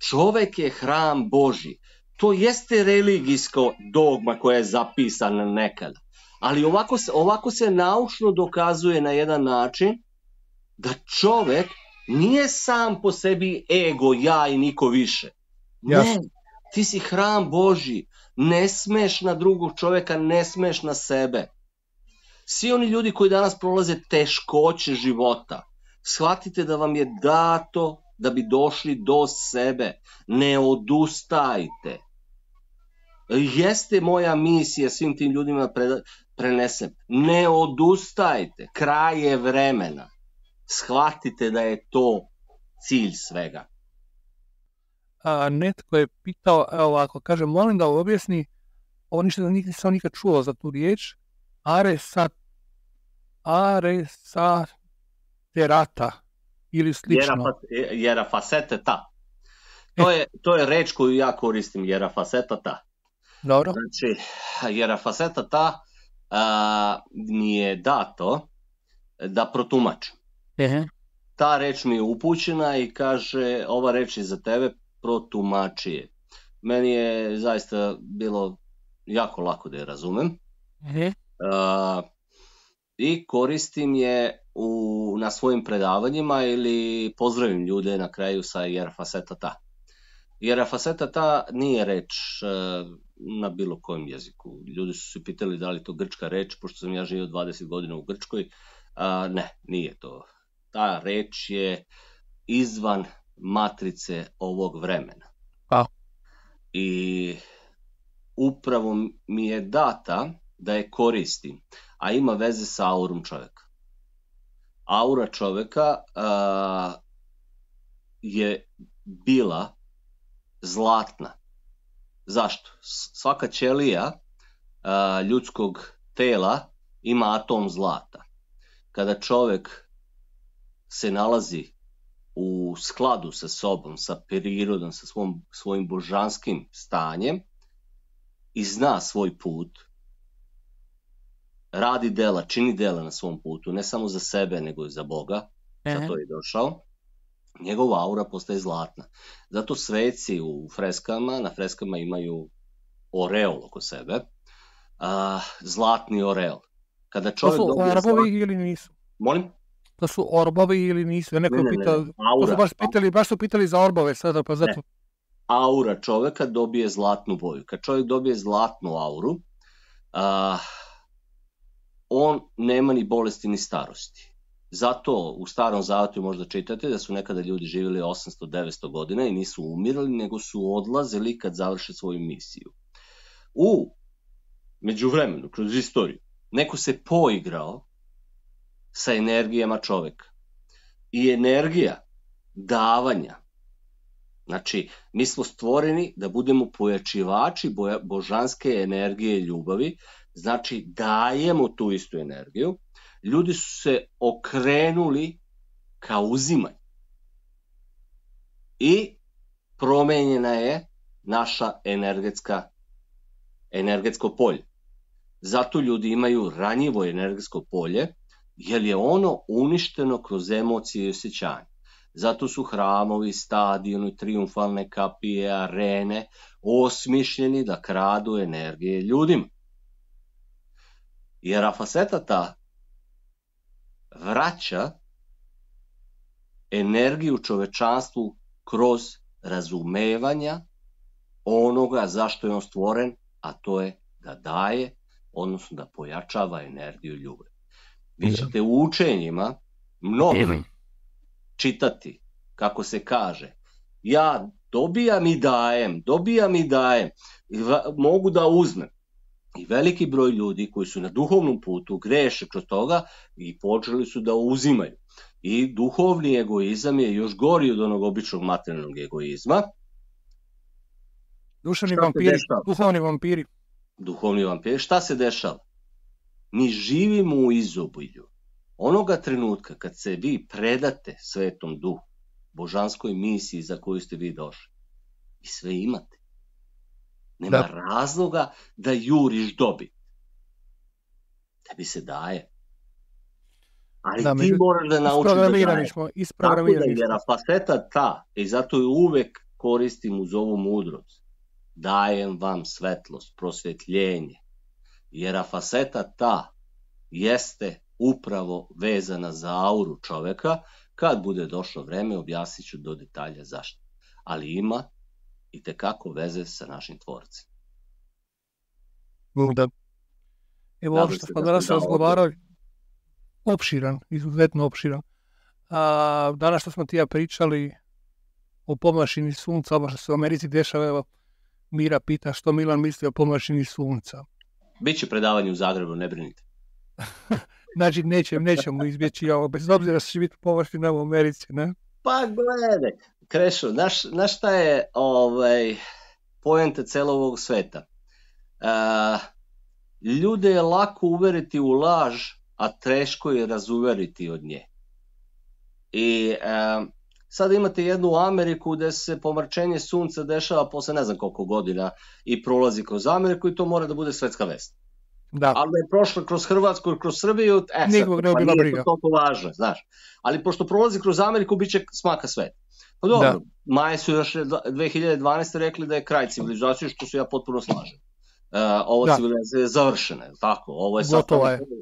Čovek je hram Božji. To jeste religijsko dogma koja je zapisana nekada. Ali ovako se naučno dokazuje na jedan način da čovek nije sam po sebi ego, ja i niko više. Ne, ti si hram Božji. Ne smeš na drugog čoveka, ne smeš na sebe. Svi oni ljudi koji danas prolaze teškoće života, shvatite da vam je dato da bi došli do sebe. Ne odustajte. Jeste moja misija svim tim ljudima prenesem. Ne odustajte. Kraj je vremena. Shvatite da je to cilj svega. Netko je pitao, evo ovako, kaže, molim da objasni, ovo nisam nikad čuo za tu riječ, aresaterata ili slično. Jerafaseteta. To je reč koju ja koristim, jerafasetata. Dobro. Znači, jerafasetata mi je dato da protumačim. Ta reč mi je upućena i kaže, ova reč je za tebe, protumači je. Meni je zaista bilo jako lako da je razumem. I koristim je na svojim predavanjima ili pozdravim ljude na kraju sa jerafasetata. Jerafasetata nije reč na bilo kojem jeziku. Ljudi su se pitali da li je to grčka reč, pošto sam ja živio 20 godina u Grčkoj. Ne, nije to. Ta reč je izvan matrice ovog vremena. I upravo mi je data da je koristim, a ima veze sa aurom čoveka. aura čoveka je bila zlatna. Zašto? Svaka ćelija ljudskog tela ima atom zlata. Kada čovek se nalazi u skladu sa sobom, sa prirodom, sa svojim božanskim stanjem i zna svoj put, radi dela, čini dela na svom putu, ne samo za sebe, nego i za Boga, zato je došao, njegova aura postaje zlatna. Zato sveci u freskama, na freskama imaju oreol oko sebe, zlatni oreol. Kada to su orbovi ili nisu? Molim? To su orbovi ili nisu? Neko pitao, baš su pitali za orbove sada, pa zato... Aura čoveka dobije zlatnu boju. Kad čovjek dobije zlatnu auru, on nema ni bolesti ni starosti. Zato u Starom Zavetu možda čitate da su nekada ljudi živjeli 800-900 godina i nisu umirali, nego su odlazili kad završe svoju misiju. U međuvremenu, kroz istoriju, neko se poigrao sa energijama čoveka. I energija davanja, znači mi smo stvoreni da budemo pojačivači božanske energije i ljubavi, znači dajemo tu istu energiju. Ljudi su se okrenuli ka uzimanju i promenjena je naša energetsko polje. Zato ljudi imaju ranjivo energetsko polje, jer je ono uništeno kroz emocije i osjećanje. Zato su hramovi, stadioni, triumfalne kapije, arene osmišljeni da kradu energije ljudima. Jer Afaseta ta vraća energiju čovečanstvu kroz razumevanja onoga zašto je on stvoren, a to je da daje, odnosno da pojačava energiju ljubavi. Vi ćete u učenjima mnogo čitati, kako se kaže, ja dobijam i dajem, mogu da uzmem. I veliki broj ljudi koji su na duhovnom putu greše kroz toga i počeli su da uzimaju. I duhovni egoizam je još gori od onog običnog materijalnog egoizma. Duhovni vampiri. Duhovni vampiri. Šta se dešava? Mi živimo u izobilju. Onoga trenutka kad se vi predate Svetom Duhu, božanskoj misiji za koju ste vi došli, i sve imate. Nema razloga da juriš dobit. Tebi se daje. Ali ti moraš da naučiš da daješ. Tako da je Afaseta ta, i zato je uvek koristim uz ovu mudrost. Dajem vam svetlost, prosvetljenje. Jer Afaseta ta jeste upravo vezana za auru čoveka. Kad bude došlo vreme, objasnit ću do detalja zašto. Ali ima i tekako veze sa našim tvorcem. Da. Evo ovo što smo danas razgovarali, opširan, izuzetno opširan. Danas što smo ti ja pričali o pomašini sunca, ovo što se u Americi dešava, evo Mira pita što Milan misli o pomašini sunca. Biće predavanje u Zagrebu, ne brinite. Znači nećemo izbjeći ovo, bez obzira što će biti pomašina u Americi, ne? Pa gledaj, Krešo, znaš šta je poenta celog ovog sveta? Ljude je lako uveriti u laž, a teško je razuveriti od nje. I sada imate jednu Ameriku gde se pomračenje sunca dešava posle ne znam koliko godina i prolazi kroz Ameriku i to mora da bude svetska vest. Da. Ali da je prošla kroz Hrvatsku i kroz Srbiju, nikog ne bi bila briga. Nije to toliko važno, znaš. Ali pošto prolazi kroz Ameriku, bit će smaka sveta. Pa dobro, Maje su još 2012. rekli da je kraj civilizacije, što se ja potpuno slažem. Ova civilizacija je završena, tako? Ovo je sad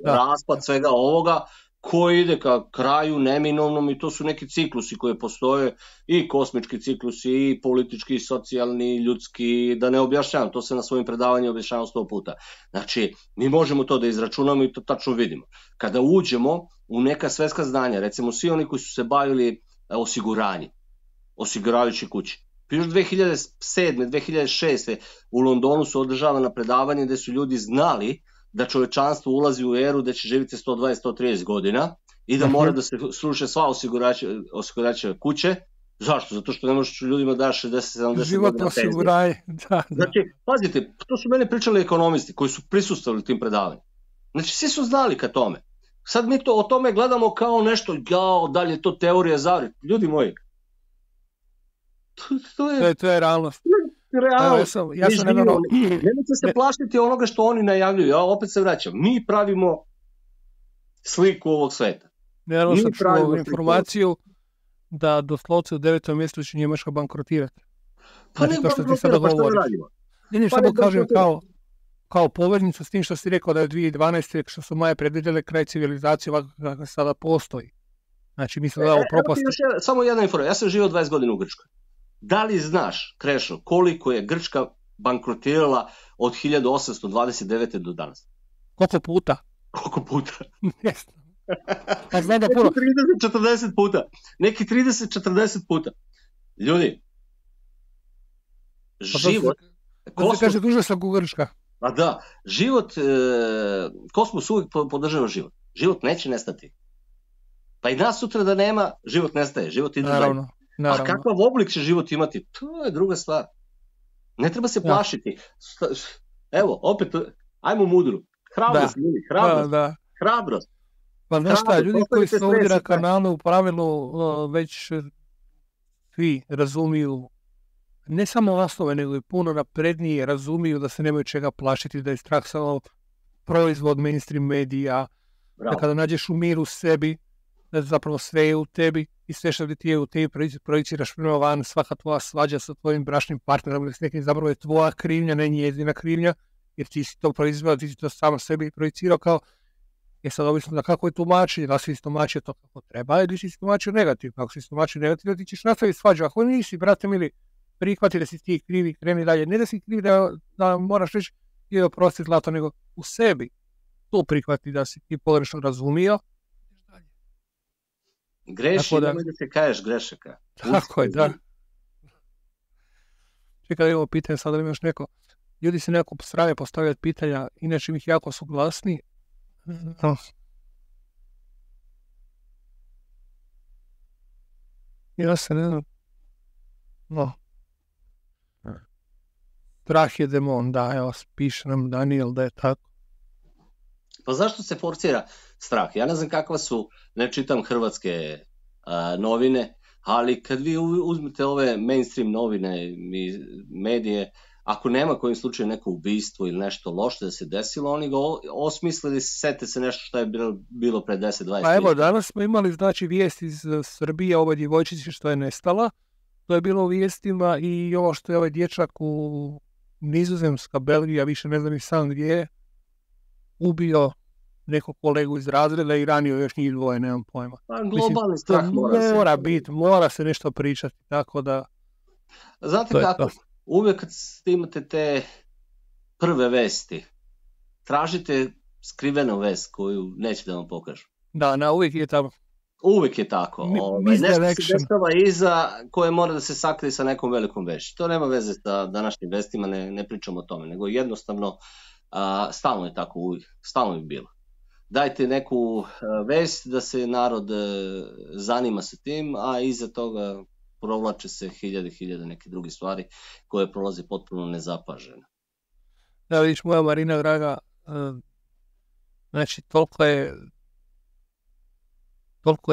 raspad svega ovoga koji ide ka kraju neminovnom i to su neki ciklusi koji postoje, i kosmički ciklusi, i politički, i socijalni, i ljudski, da ne objašnjavam, to se na svojim predavanjima objašnjavam 100 puta. Znači, mi možemo to da izračunamo i to tačno vidimo. Kada uđemo u neka svetska znanja, recimo svi oni koji su se bavili osiguranjem, osiguravajući kuće, još 2007. 2006. u Londonu su održavana predavanja gde su ljudi znali da čovečanstvo ulazi u eru gde će živjeti 120-130 godina i da mora da se sruše sva osiguračeva kuće. Zašto? Zato što ne možeš ljudima da 60-70 Životno godina penzije. osiguranje. Da. Znači, pazite, to su mene pričali ekonomisti koji su prisustvovali tim predavanjima. Znači, svi su znali ka tome. Sad mi o tome gledamo kao nešto, da li je to teorija zavre. Ljudi moji, to je realnost. Realnost. Nemojte se plašiti onoga što oni najavljuju. Ja opet se vraćam. Mi pravimo sliku ovog sveta. Naravno sam čuo informaciju da doslovce u 9. mjesecu će Njemačka bankrotirati. Pa ne bankrotira, pa što ne radimo? Ne, samo kažem kao poveznicu s tim što si rekao da je 2012. što su Maje predvidjele kraj civilizacije ovako sada postoji. Znači mislim da je ovo propast. Samo jedna informacija. Ja sam živio 20 godina u Grčkoj. Da li znaš, Krešo, koliko je Grčka bankrotirala od 1829. do danas? Koliko puta? Koliko puta? Jesno. Pa znam da puno. 30-40 puta. Neki 30-40 puta. Ljudi, život... Da se kaže duže sam Grčka. A da, život, kosmos uvijek podržava život. Život neće nestati. Pa i nas sutra da nema, život nestaje. Život ide dalje. A kakav oblik će život imati, to je druga stvar. Ne treba se plašiti. Evo, opet, ajmo mudru. Hrabrost, ljudi, hrabrost. Pa znaš šta, ljudi koji su ovdje na kanalu u pravilu već svi razumiju, ne samo osnove, nego i puno naprednije razumiju da se nemaju čega plašiti, da je strah samo proizvod mainstream medija, da kada nađeš u miru sebi, da zapravo sve je u tebi i sve što ti je u tebi projiciraš prema van, svaka tvoja svađa sa tvojim bračnim partnerom ili s nekim zapravo je tvoja krivnja, ne njezina krivnja, jer ti si to proizveo, ti si to samo sebi projicirao kao sad ovisno da kako je tumačenje, da si istomačio to kako treba ili si istomačio negativno. Ako si istomačio negativno, ti ćeš nastaviti svađu. Ako nisi, brate mili, prihvati da si ti krivi, kreni dalje. Ne da si krivi da moraš reći je oprosti zlato, nego u sebi to prihvati da si ti pogrešno razumio. Greši, nemoj da se kažeš grešaka. Tako je, da. Čekaj, evo pitanje, sad da imaš neko. Ljudi se nekako strane postavljati pitanja, inače mi ih jako su glasni. Ja se ne znam. Strah je demon, da, evo, piše nam Daniel da je tako. Pa zašto se forsira strah? Ja ne znam kakva su, ne čitam hrvatske novine, ali kad vi uzmete ove mainstream novine i medije, ako nema kojim slučaju neko ubistvo ili nešto loše da se desilo, oni ga osmislili, sete se nešto što je bilo pre 10-20. Pa evo, danas smo imali znači vijest iz Srbije, ovoj djevojčici što je nestala. To je bilo u vijestima i ovo što je ovaj dječak u Nizozemska, Belgija, više ne znam i sam gdje je, ubio nekog kolegu iz razreda i ranio još njih dvoje, nemam pojma. Pa globalni strah mora se nešto pričati, tako da... Znate kako? Uvijek kad imate te prve vesti, tražite skrivenu vest koju neće da vam pokažu. Da, uvijek je tamo. Uvijek je tako. Nešto se dešava iza koje mora da se sakrije sa nekom velikom vešću. To nema veze sa današnjim vestima, ne pričamo o tome, nego jednostavno stalno je tako uvijek, stalno je bilo. Dajte neku vest da se narod zanima sa tim, a iza toga provlače se hiljade neke druge stvari koje prolaze potpuno nezapažene. Da, vidiš, moja Marina draga, znači toliko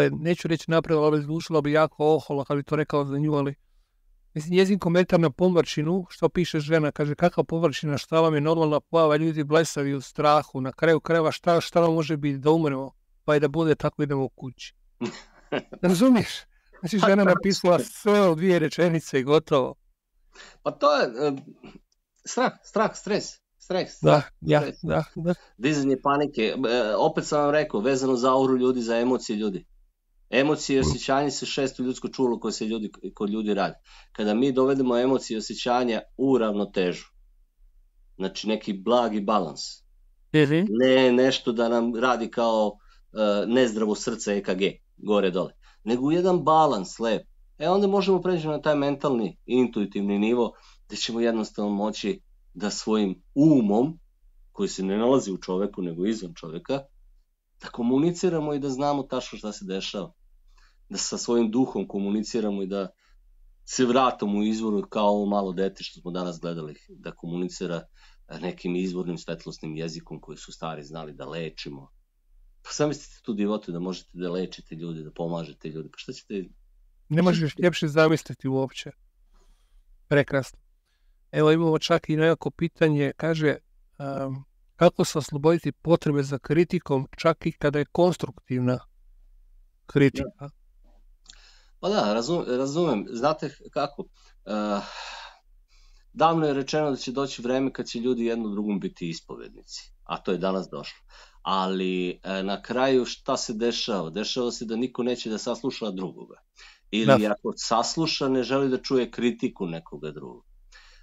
je, neću reći napred, ali zvučilo bi jako oholo kad bi to rekao za nju, ali mislim, njezin komentar na površinu, što piše žena, kaže kakva površina, šta vam je normalna pojava, ljudi blesavi u strahu, na kraju krajeva šta nam može biti, da umremo, pa i da bude tako idemo u kući. Razumiješ? Znači žena napisala sve u 2 rečenice i gotovo. Pa to je strah, stres. Da. Dizanje panike. Opet sam vam rekao, vezano za auru ljudi, za emocije ljudi. Emocije i osjećanje se 6. ljudsko čulo koje se kod ljudi radi. Kada mi dovedemo emocije i osjećanja u ravnotežu, znači neki blagi balans, ne nešto da nam radi kao nezdravo srce EKG, gore dole, nego u jedan balans lep, onda možemo preći na taj mentalni, intuitivni nivo gdje ćemo jednostavno moći da svojim umom, koji se ne nalazi u čoveku nego izvan čoveka, Da komuniciramo i da znamo tačno šta se dešava. Da sa svojim duhom komuniciramo i da se vratimo u izvoru kao ovo malo dete što smo danas gledali, da komunicira nekim izvornim svetlosnim jezikom koji su stari znali da lečimo. Pa zamislite tu divotu da možete da lečite ljudi, da pomažete ljudi. Pa šta ćete... Ne možeš ljepše zamisliti uopće. Prekrasno. Evo imamo čak i nekako pitanje, kaže kako se osloboditi potrebe za kritikom čak i kada je konstruktivna kritika. Pa da, razumem. Znate kako? Davno je rečeno da će doći vreme kad će ljudi jedno drugom biti ispovednici, a to je danas došlo. Ali na kraju šta se dešava? Dešava se da niko neće da sasluša drugoga. Ili ako sasluša, ne želi da čuje kritiku nekoga drugog.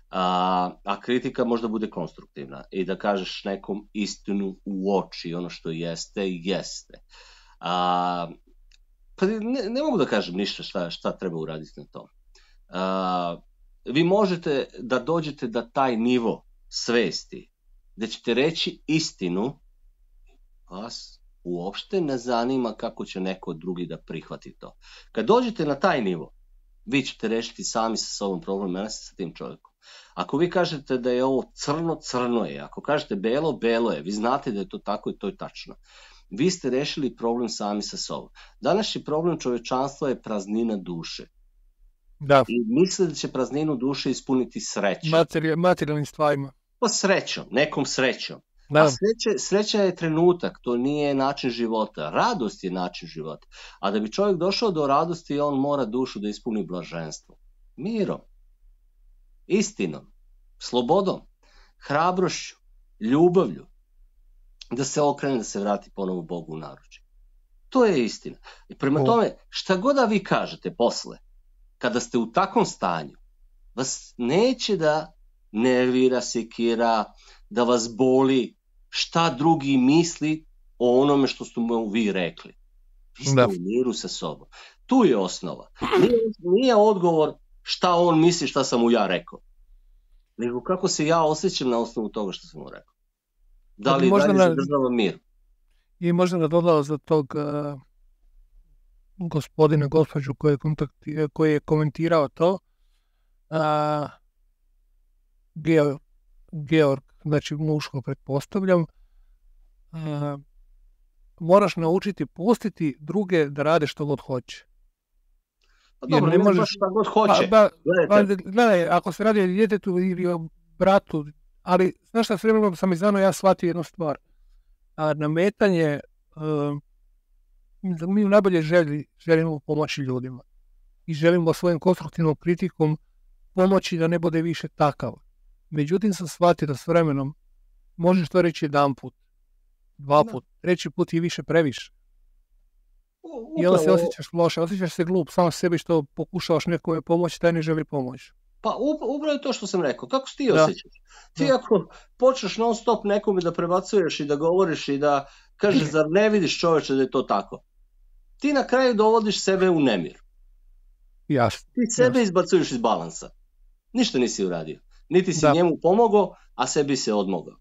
A kritika možda bude konstruktivna i da kažeš nekom istinu u oči, ono što jeste, jeste. Pa ne mogu da kažem ništa šta treba uraditi na tom. Vi možete da dođete da taj nivo svesti, da ćete reći istinu, vas uopšte ne zanima kako će neko drugi da prihvati to. Kad dođete na taj nivo, vi ćete rešiti sami sa sobom problem, ne sa tim čovjekom. Ako vi kažete da je ovo crno, crno je. Ako kažete belo, belo je. Vi znate da je to tako i to je tačno. Vi ste rešili problem sami sa sobom. Današnji problem čovečanstva je praznina duše. Da. I misle da će prazninu duše ispuniti srećom. Materijalnim stvarima. Pa srećom, nekom srećom. Da. A sreća je trenutak, to nije način života. Radost je način života. A da bi čovjek došao do radosti, on mora dušu da ispuni blaženstvom. Mirom, istinom, slobodom, hrabrošću, ljubavlju. Da se okrene, da se vrati ponovo Bogu u naručje. To je istina. I prema tome, šta god da vi kažete posle, kada ste u takvom stanju, vas neće da nervira, sekira, da vas boli šta drugi misli o onome što ste mu vi rekli. Vi ste u miru sa sobom. Tu je osnova. Nije odgovor šta on misli šta sam mu ja rekao, nego kako se ja osjećam na osnovu toga što sam mu rekao. Da li dalje zadržava mir? I možda ga dodao za tog gospodina, gospođu koji je komentirao to. Georg, znači muško pretpostavljam, moraš naučiti pustiti druge da rade što god hoće. Pa dobro, ne možeš šta god hoće. Gledaj, ako se radi o djetetu ili o bratu, ali znaš šta, s vremenom sam izdano ja shvatio jednu stvar. Nametanje, mi u najbolje želimo pomoći ljudima i želimo svojim konstruktivnom kritikom pomoći da ne bude više takav. Međutim sam shvatio da s vremenom možeš to reći jedan put, dva put, treći put i više previše. I onda se osjećaš loše, osjećaš se glup, samo sebi što pokušavaš nekome pomoći, taj ne želi pomoći. Pa upravo je to što sam rekao. Kako se ti osjećaš? Ti ako počneš non stop nekome da prebacuješ i da govoriš i da kažeš zar ne vidiš čoveče da je to tako, ti na kraju dovodiš sebe u nemir. Jasno. Ti sebe izbacuješ iz balansa. Ništa nisi uradio. Niti si njemu pomogao, a sebi se odmogao.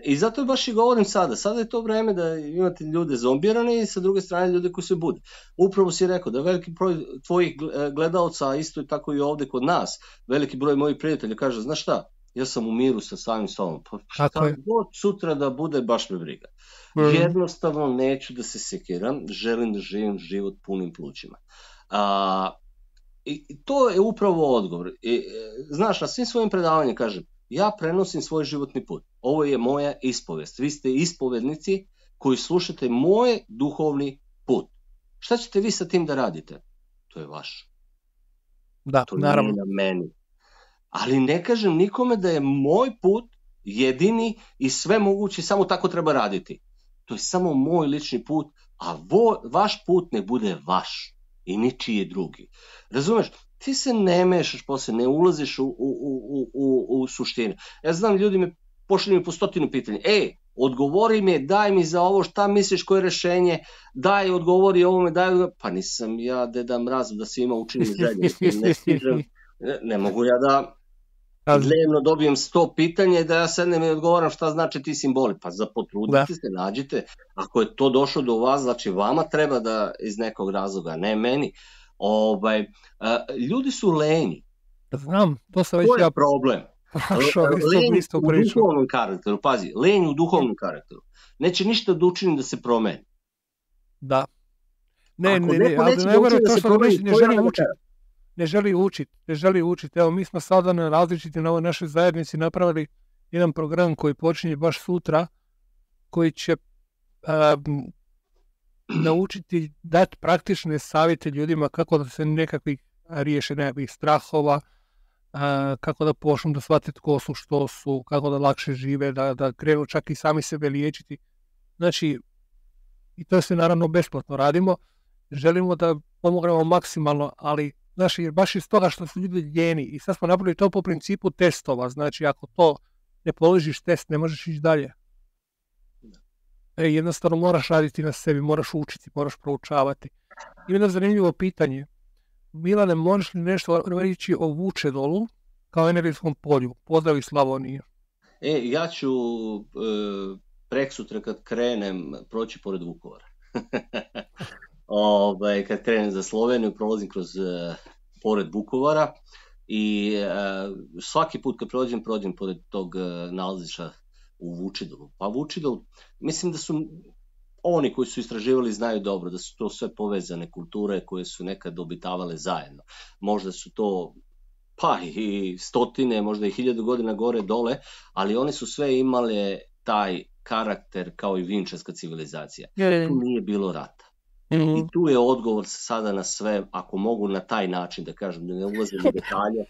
I zato baš i govorim sada. Sada je to vreme da imate ljude zombirane i sa druge strane ljude koji se bude. Upravo si rekao da veliki broj tvojih gledalca, isto je tako i ovde kod nas, veliki broj mojih prijatelja kaže, znaš šta, ja sam u miru sa samim sobom. Pa šta god sutra da bude, baš me briga. Jednostavno neću da se sekiram, želim da živim život punim plućima. I to je upravo odgovor. Znaš, na svim svojim predavanjima kažem, ja prenosim svoj životni put. Ovo je moja ispovest. Vi ste ispovednici koji slušate moj duhovni put. Šta ćete vi sa tim da radite? To je vaš. Da, to naravno. Nije na meni. Ali ne kažem nikome da je moj put jedini i sve mogući, samo tako treba raditi. To je samo moj lični put, a vaš put ne bude vaš i ničiji drugi. Razumeš? Ti se ne mešaš posle, ne ulaziš u suštinu. Ja znam, ljudi me pošli mi po 100 pitanja. Odgovori mi, daj mi za ovo, šta misliš, koje rešenje, daj, odgovori ovome, daj. Pa nisam ja Deda Mraz da svima učinim želje. Ne mogu ja da dnevno dobijem 100 pitanja i da ja sednem i odgovaram šta znači ti simboli. Pa potrudite se, nađite. Ako je to došlo do vas, znači vama treba da iz nekog razloga, ne meni. Ljudi su lenji. Znam, to sam već To je problem. Lenj u duhovnom karakteru, pazi, lenj u duhovnom karakteru. Neće ništa da učini da se promeni. Da. Ne želi učiti. Evo, mi smo sada na različitim na ovoj našoj zajednici napravili jedan program koji počinje baš sutra, koji će naučiti dati praktične savjete ljudima kako da se riješe nekakvih strahova, kako da počnu da shvate tko su, što su, kako da lakše žive, da krenu čak i sami sebe liječiti. Znači, i to se naravno besplatno radimo. Želimo da pomognemo maksimalno, ali znači, baš iz toga što su ljudi ljeni i sad smo napravili to po principu testova. Znači, ako to ne položiš test, ne možeš ići dalje. Jednostavno moraš raditi na sebi, moraš učiti, moraš proučavati. Ima jedno zanimljivo pitanje. Milane, možeš li nešto reći o Vučedolu kao energetskom polju? Pozdrav iz Slavonije. Ja ću preksutra kad krenem proći pored Vukovara. Kad krenem za Sloveniju prolazim pored Vukovara i svaki put kad prođem pored tog nalazišta u Vučedolu. Pa Vučedol, mislim da su oni koji su istraživali znaju dobro da su to sve povezane kulture koje su nekad obitavale zajedno. Možda su to pa i stotine, možda i 1000 godina gore dole, ali oni su sve imale taj karakter kao i vinčanska civilizacija. Tu nije bilo rata. I tu je odgovor sada na sve, ako mogu na taj način da kažem, da ne ulazim u detalje.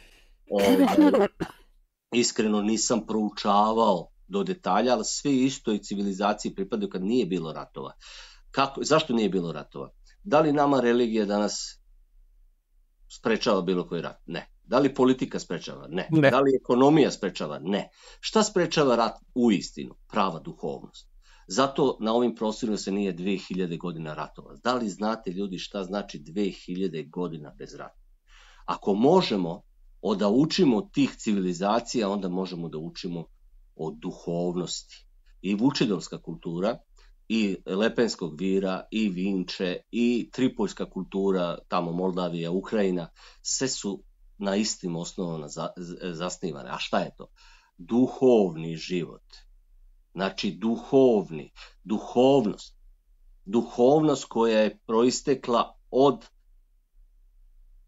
Iskreno nisam proučavao do detalja, ali svi istoj civilizaciji pripadaju kad nije bilo ratova. Zašto nije bilo ratova? Da li nama religija danas sprečava bilo koji rat? Ne. Da li politika sprečava? Ne. Da li ekonomija sprečava? Ne. Šta sprečava rat u istinu? Prava duhovnost. Zato na ovim prostorima se nije 2000 godina ratova. Da li znate ljudi šta znači 2000 godina bez rata? Ako možemo da učimo od tih civilizacija, onda možemo da učimo od duhovnosti. I vučedolska kultura, i lepenskog vira, i vinče, i tripoljska kultura, tamo Moldavija, Ukrajina, sve su na istim osnovama zasnivane. A šta je to? Duhovni život. Znači duhovnost koja je proistekla od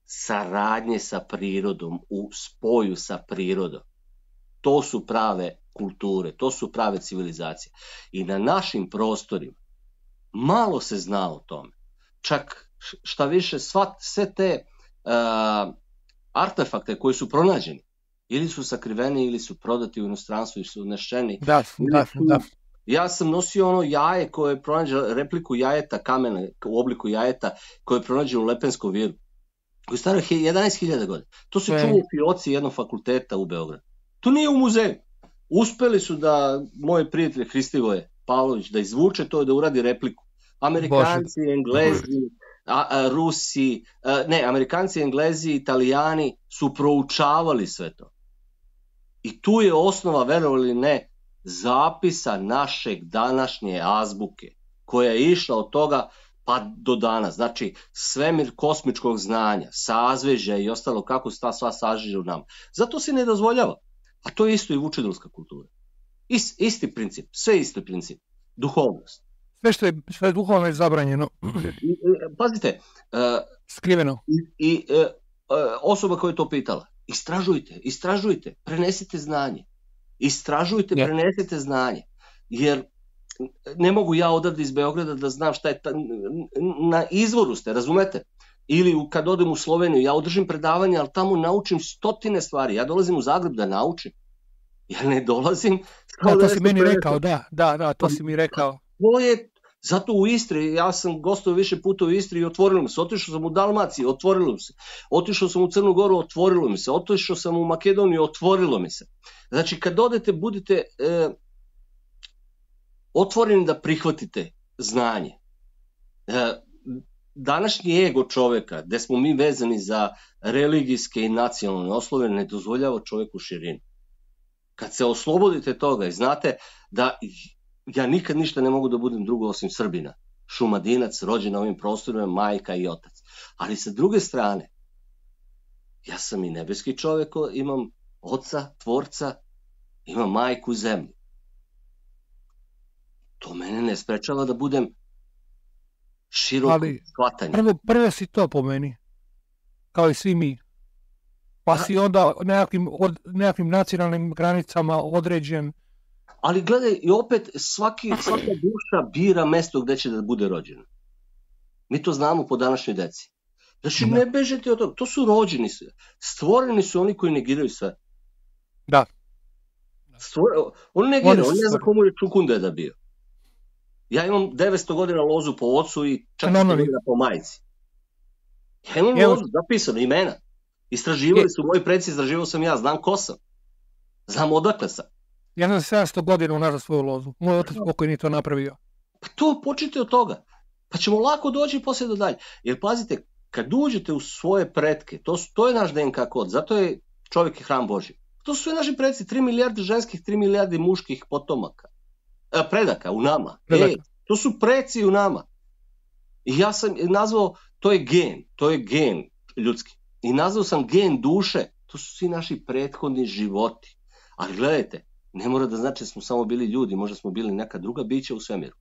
saradnje sa prirodom, u spoju sa prirodom. To su prave kulture, to su prave civilizacije. I na našim prostorima malo se zna o tome. Čak šta više, sve te artefakte koji su pronađeni, ili su sakriveni, ili su prodati u inostranstvu, ili su unešeni. Da. Ja sam nosio ono jaje koje je pronađeno, repliku jajeta, kamene u obliku jajeta, koje je pronađeno u Lepenskom viru. Koji je staro 11.000 godina. To se čuva u fioci jednog fakulteta u Beogradu. To nije u muzeju. Uspeli su da, moj prijatelj Hristivoje Pavlović, da izvuče to i da uradi repliku. Amerikanci, Englezi, Rusi, Amerikanci, Englezi, Italijani su proučavali sve to. I tu je osnova, verovali ne, zapisa našeg današnje azbuke, koja je išla od toga pa do danas. Znači, svemir kosmičkog znanja, sazvežja i ostalo, kako se ta sva sažiže u nama. Zato se ne dozvoljava. A to je isto i vučedolska kultura. Isti princip, sve isti princip. Duhovnost. Sve što je duhovno je zabranjeno. Pazite. Skriveno. I osoba koja je to pitala. Istražujte, prenesite znanje. Prenesite znanje. Jer ne mogu ja odavde iz Beograda da znam šta je na izvoru ste, razumete? Ili kad odem u Sloveniju, ja održim predavanje, ali tamo naučim stotine stvari. Ja dolazim u Zagreb da naučim. Ja ne dolazim... to si meni rekao, da, to si mi rekao. Zato u Istri, ja sam gostovao više puta u Istri i otvorilo mi se. Otišao sam u Dalmaciji, otvorilo mi se. Otišao sam u Crnu Goru, otvorilo mi se. Otišao sam u Makedoniju, otvorilo mi se. Znači, kad odete, budite otvoreni da prihvatite znanje. današnji ego čoveka, gde smo mi vezani za religijske i nacionalne oslove, ne dozvoljava čoveku širinu. Kad se oslobodite toga i znate da ja nikad ništa ne mogu da budem drugo osim Srbina, Šumadinac, rođen na ovim prostorima, majka i otac. Ali sa druge strane, ja sam i nebeski čovek, imam oca, tvorca, imam majku zemlju. To mene ne sprečava da budem široko shvatanje. Prvo si to po meni, kao i svi mi. Pa si onda nekakvim nacionalnim granicama određen. Ali gledaj, i opet svaka duša bira mesto gde će da bude rođena. Mi to znamo po današnjoj deci. Znači, ne bežete od toga. To su rođeni sve. Stvoreni su oni koji negiraju sve. Da. On negira, on ne zna komu je Čukundeda bio. Ja imam 900 godina lozu po ocu i 400 godina po majici. Ja imam lozu, zapisano, imena. Istraživali su moji preci, istraživao sam ja, znam ko sam. Znam odakle sam. Ja sam 700 godina unazad svoju lozu. Moj otac pokojni to napravio. Pa to počnite od toga. Pa ćemo lako doći poslije do dalje. Jer pazite, kad uđete u svoje pretke, to je naš DNK kod, zato je čovjek i hram Božji. To su sve naši preci, 3 milijarde ženskih, 3 milijarde muških potomaka. Predaka u nama. To su preci u nama. I ja sam nazvao, to je gen ljudski. I nazvao sam gen duše, to su svi naši prethodni životi. Ali gledajte, ne mora da znači da smo samo bili ljudi, možda smo bili neka druga bića u svemiru.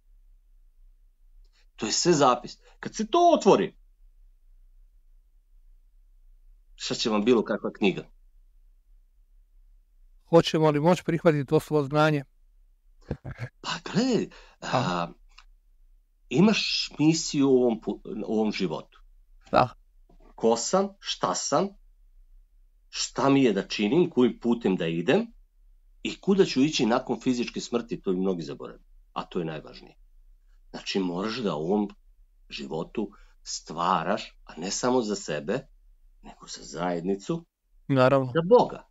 To je sve zapis. Kad se to otvori, šta će vam bilo kakva knjiga? Hoćemo li moći prihvatiti to svoje znanje? Pa gledaj, imaš misiju u ovom životu. Da. Ko sam, šta mi je da činim, kojim putem da idem i kuda ću ići nakon fizičke smrti, to i mnogi zaboravljaju, a to je najvažnije. Znači moraš da u ovom životu stvaraš, a ne samo za sebe, nego za zajednicu, naravno, za Boga.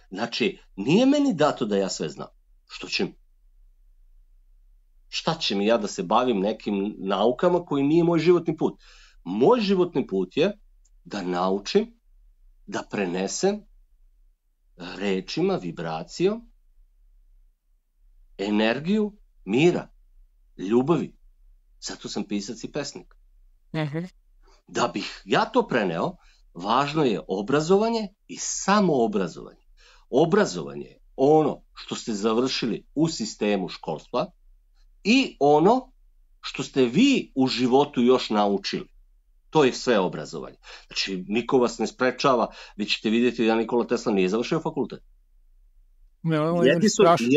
Znači, nije meni dato da ja sve znam. Što će mi? Šta će mi ja da se bavim nekim naukama koji nije moj životni put? Moj životni put je da naučim, da prenesem rečima, vibracijom, energiju mira, ljubavi. Zato sam pisac i pesnik. Da bih ja to preneo, važno je obrazovanje i samoobrazovanje. Obrazovanje je ono što ste završili u sistemu školstva i ono što ste vi u životu još naučili. To je sve obrazovanje. Znači, niko vas ne sprečava, vi ćete vidjeti da Nikola Tesla nije završio fakultet.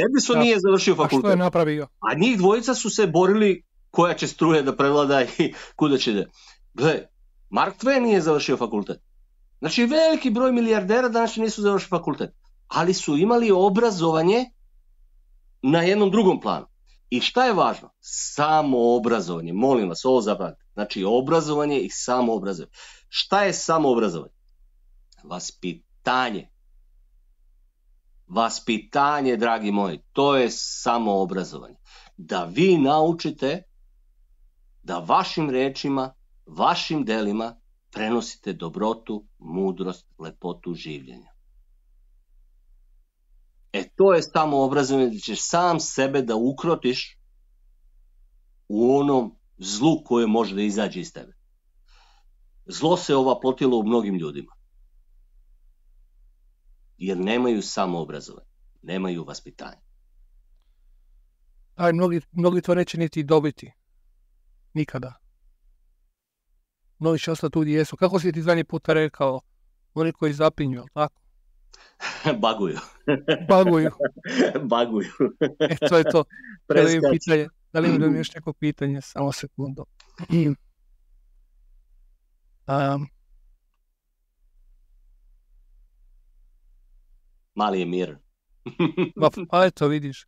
Edison nije završio fakultet. A što je napravio? A njih dvojica su se borili koja će struje da prevlada i kuda će da... Gle, Mark Twain nije završio fakultet. Znači, veliki broj milijardera danas nisu završili fakultet. Ali su imali obrazovanje na jednom drugom planu. I šta je važno? Samoobrazovanje. Molim vas, ovo zapamtite. Znači, obrazovanje i samoobrazovanje. Šta je samoobrazovanje? Vaspitanje. Vaspitanje, dragi moji, to je samoobrazovanje. Da vi naučite da vašim rečima, vašim delima prenosite dobrotu, mudrost, lepotu življenja. To je samoobrazovanje, da ćeš sam sebe da ukrotiš u onom zlu koje može da izađe iz tebe. Zlo se ovaplotilo u mnogim ljudima. Jer nemaju samoobrazovanje, nemaju vaspitanje. A mnogi to neće niti dobiti. Nikada. Mnogi će ostati tu gdje jesu. Kako si ti zadnji puta rekao? Oni koji zapinju, tako? Baguju. Baguju. To je to. Da li imam još neko pitanje? Samo sekundu. Mali je mir. Pa eto, vidiš.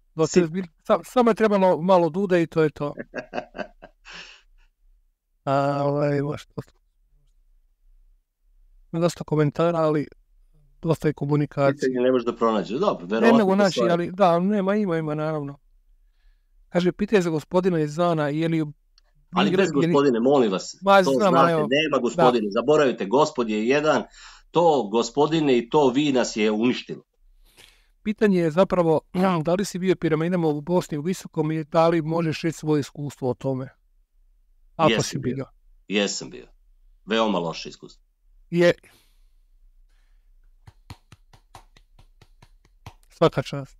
Samo je trebalo malo dude i to je to. Dosta komentara, ali dosta je komunikacije. Pitanje ne možeš da pronađe. Dobro, ne mogu naći, ali da, ima naravno. Kaže, pitanje za gospodina Izana, je li Ali bez gospodine, molim vas, to znate, nema gospodine, zaboravite, Gospod je jedan, to gospodine i to vi nas je uništilo. Pitanje je zapravo, da li si bio piramidama u Bosni u Visokom i da li možeš reći svoje iskustvo o tome? Ako si bio. Jesam bio. Veoma loše iskustvo. Svaka čast.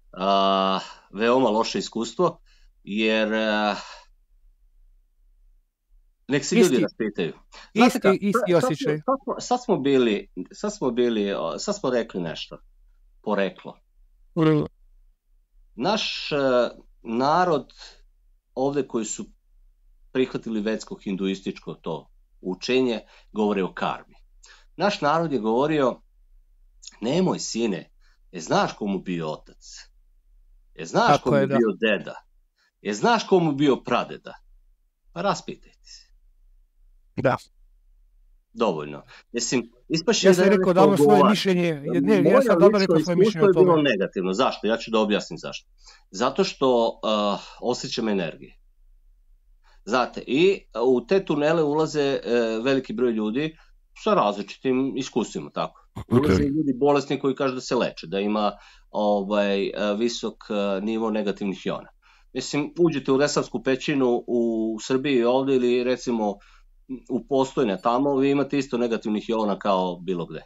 Veoma loše iskustvo, jer nek se ljudi raspitaju. Isti osjećaj. Sad smo rekli nešto. Poreklo. Naš narod ovde koji su prihvatili vedsko-hinduističko to učenje, govore o karmi. Naš narod je govorio, nemoj sine, znaš komu bio otac, znaš komu bio deda, znaš komu bio pradeda, pa raspitajte se. Da. Dovoljno. Mislim, ja sam rekao da svoje mišljenje, ja sam dobro rekao svoje mišljenje o tome. Moje bilo negativno. Zašto? Ja ću da objasnim zašto. Zato što osjećam energije. Znate, i u te tunele ulaze veliki broj ljudi sa različitim iskustvima, tako. Ulaze ljudi bolesni koji kažu da se leče, da ima visok nivo negativnih jona. Mislim, uđete u Resavsku pećinu u Srbiji ovde ili recimo u Postojne tamo, vi imate isto negativnih jona kao bilo gde.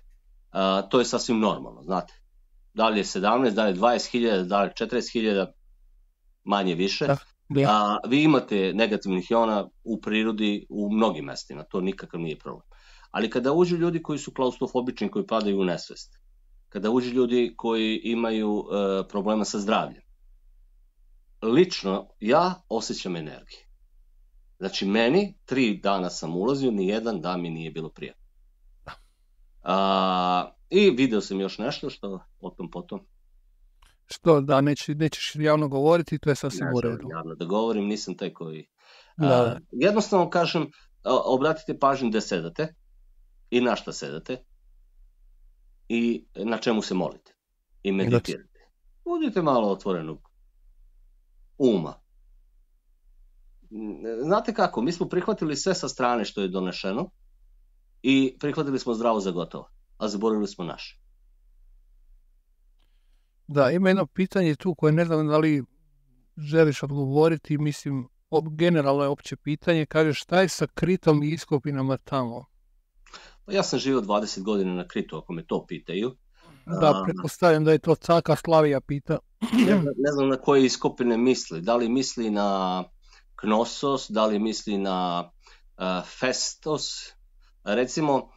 To je sasvim normalno, znate. Da li je 17, da li je 20.000, da li je 40.000, manje više. Vi imate negativnih jona u prirodi u mnogim mestima, to nikakav nije problem. Ali kada uđu ljudi koji su klaustrofobični, koji padaju u nesvest, kada uđu ljudi koji imaju problema sa zdravljem, lično ja osjećam energiju. Znači, meni 3 dana sam ulazio, ni jedan dan mi nije bilo prijatno. I video sam još nešto što o tom potom. Što, da, nećeš javno govoriti, to je sasvim u redu. Ne želim javno da govorim, nisam taj koji... Jednostavno kažem, obratite pažnju gde sedate i na šta sedate i na čemu se molite i meditirate. Budite malo otvorenog uma. Znate kako, mi smo prihvatili sve sa strane što je donešeno i prihvatili smo zdravo za gotovo, a zaboravili smo naše. Da, ima jedno pitanje tu koje ne znam da li želiš odgovoriti, mislim, generalno je opće pitanje, kažeš šta je sa Kritom i iskopinama tamo? Ja sam živio 20 godina na Kritu, ako me to pitaju. Da, pretpostavljam da je to Caka Slavija pita. Ne znam na koje iskopine misli, da li misli na Knossos, da li misli na Festos. Recimo,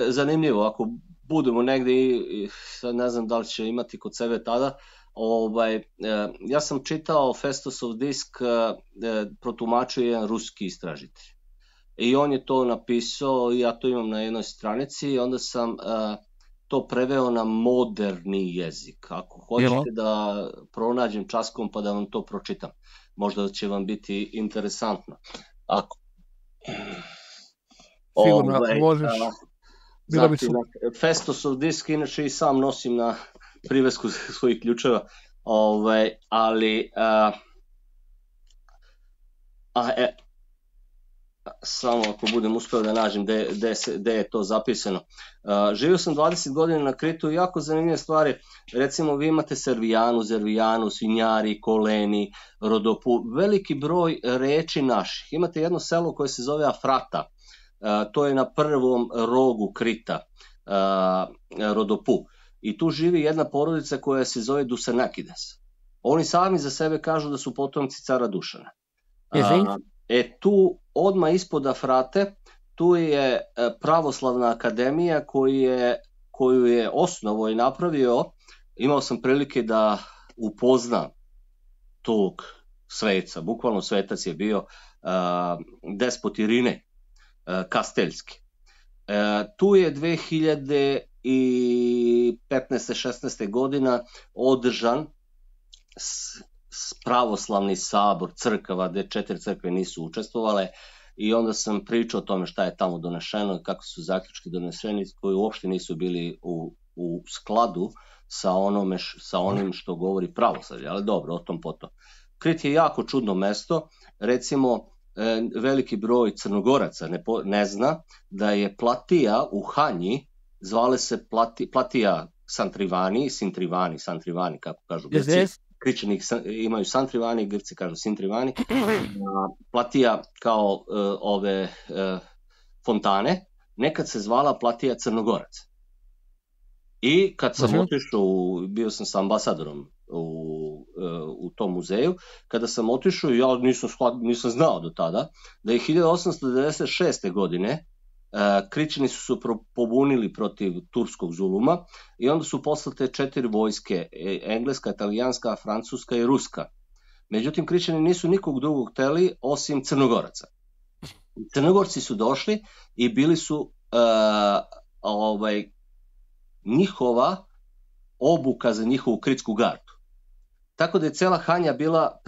zanimljivo, ako budemo negde i sad ne znam da li će imati kod sebe tada, ja sam čitao Festosov disk, protumačio jedan ruski istražitelj. I on je to napisao, ja to imam na jednoj stranici, i onda sam to preveo na moderni jezik. Ako hoćete da pronađem časkom pa da vam to pročitam, možda će vam biti interesantno. Sigurno, ako možeš. Znači, Festosov disk, inače i sam nosim na privesku svojih ključeva, ali samo ako budem uspeo da nađem gde je to zapisano. Živio sam 20 godina na Kritu i jako zanimljive stvari. Recimo, vi imate Zervijanu, Svinjari, Koleni, Rodopu, veliki broj reči naših. Imate jedno selo koje se zove Afrata, to je na prvom rogu Krita, Rodopu. I tu živi jedna porodica koja se zove Dusanakides. Oni sami za sebe kažu da su potomci cara Dušana. Tu odmah ispod Afrate, tu je pravoslavna akademija koju je osnovo i napravio. Imao sam prilike da upoznam tog sveca, bukvalno svetac je bio despot Irine Kasteljski. Tu je 2015-16. godina održan pravoslavni sabor crkava, gde 4 crkve nisu učestvovale, i onda sam pričao o tome šta je tamo donešeno i kako su zaključki doneseni, koji uopšte nisu bili u skladu sa onim što govori pravoslavlje, ali dobro, o tom potom. Krit je jako čudno mesto. Recimo, veliki broj Crnogoraca ne zna da je Platija u Hanji, zvale se Platija Santrivani, Santrivani, kako kažu Grci. Kričani imaju Santrivani, Grci kažu Sintrivani. Platija kao ove fontane, nekad se zvala Platija Crnogorac. I kad sam otišao, bio sam sa ambasadorom u tom muzeju, kada sam otišao, ja nisam znao do tada, da je 1896. godine Kričani su se pobunili protiv turskog zuluma i onda su poslate 4 vojske, engleska, italijanska, francuska i ruska. Međutim, Kričani nisu nikog drugog hteli osim Crnogoraca. Crnogorci su došli i bili su njihova obuka za njihovu kritsku gardu. Tako da je cela Hanja bila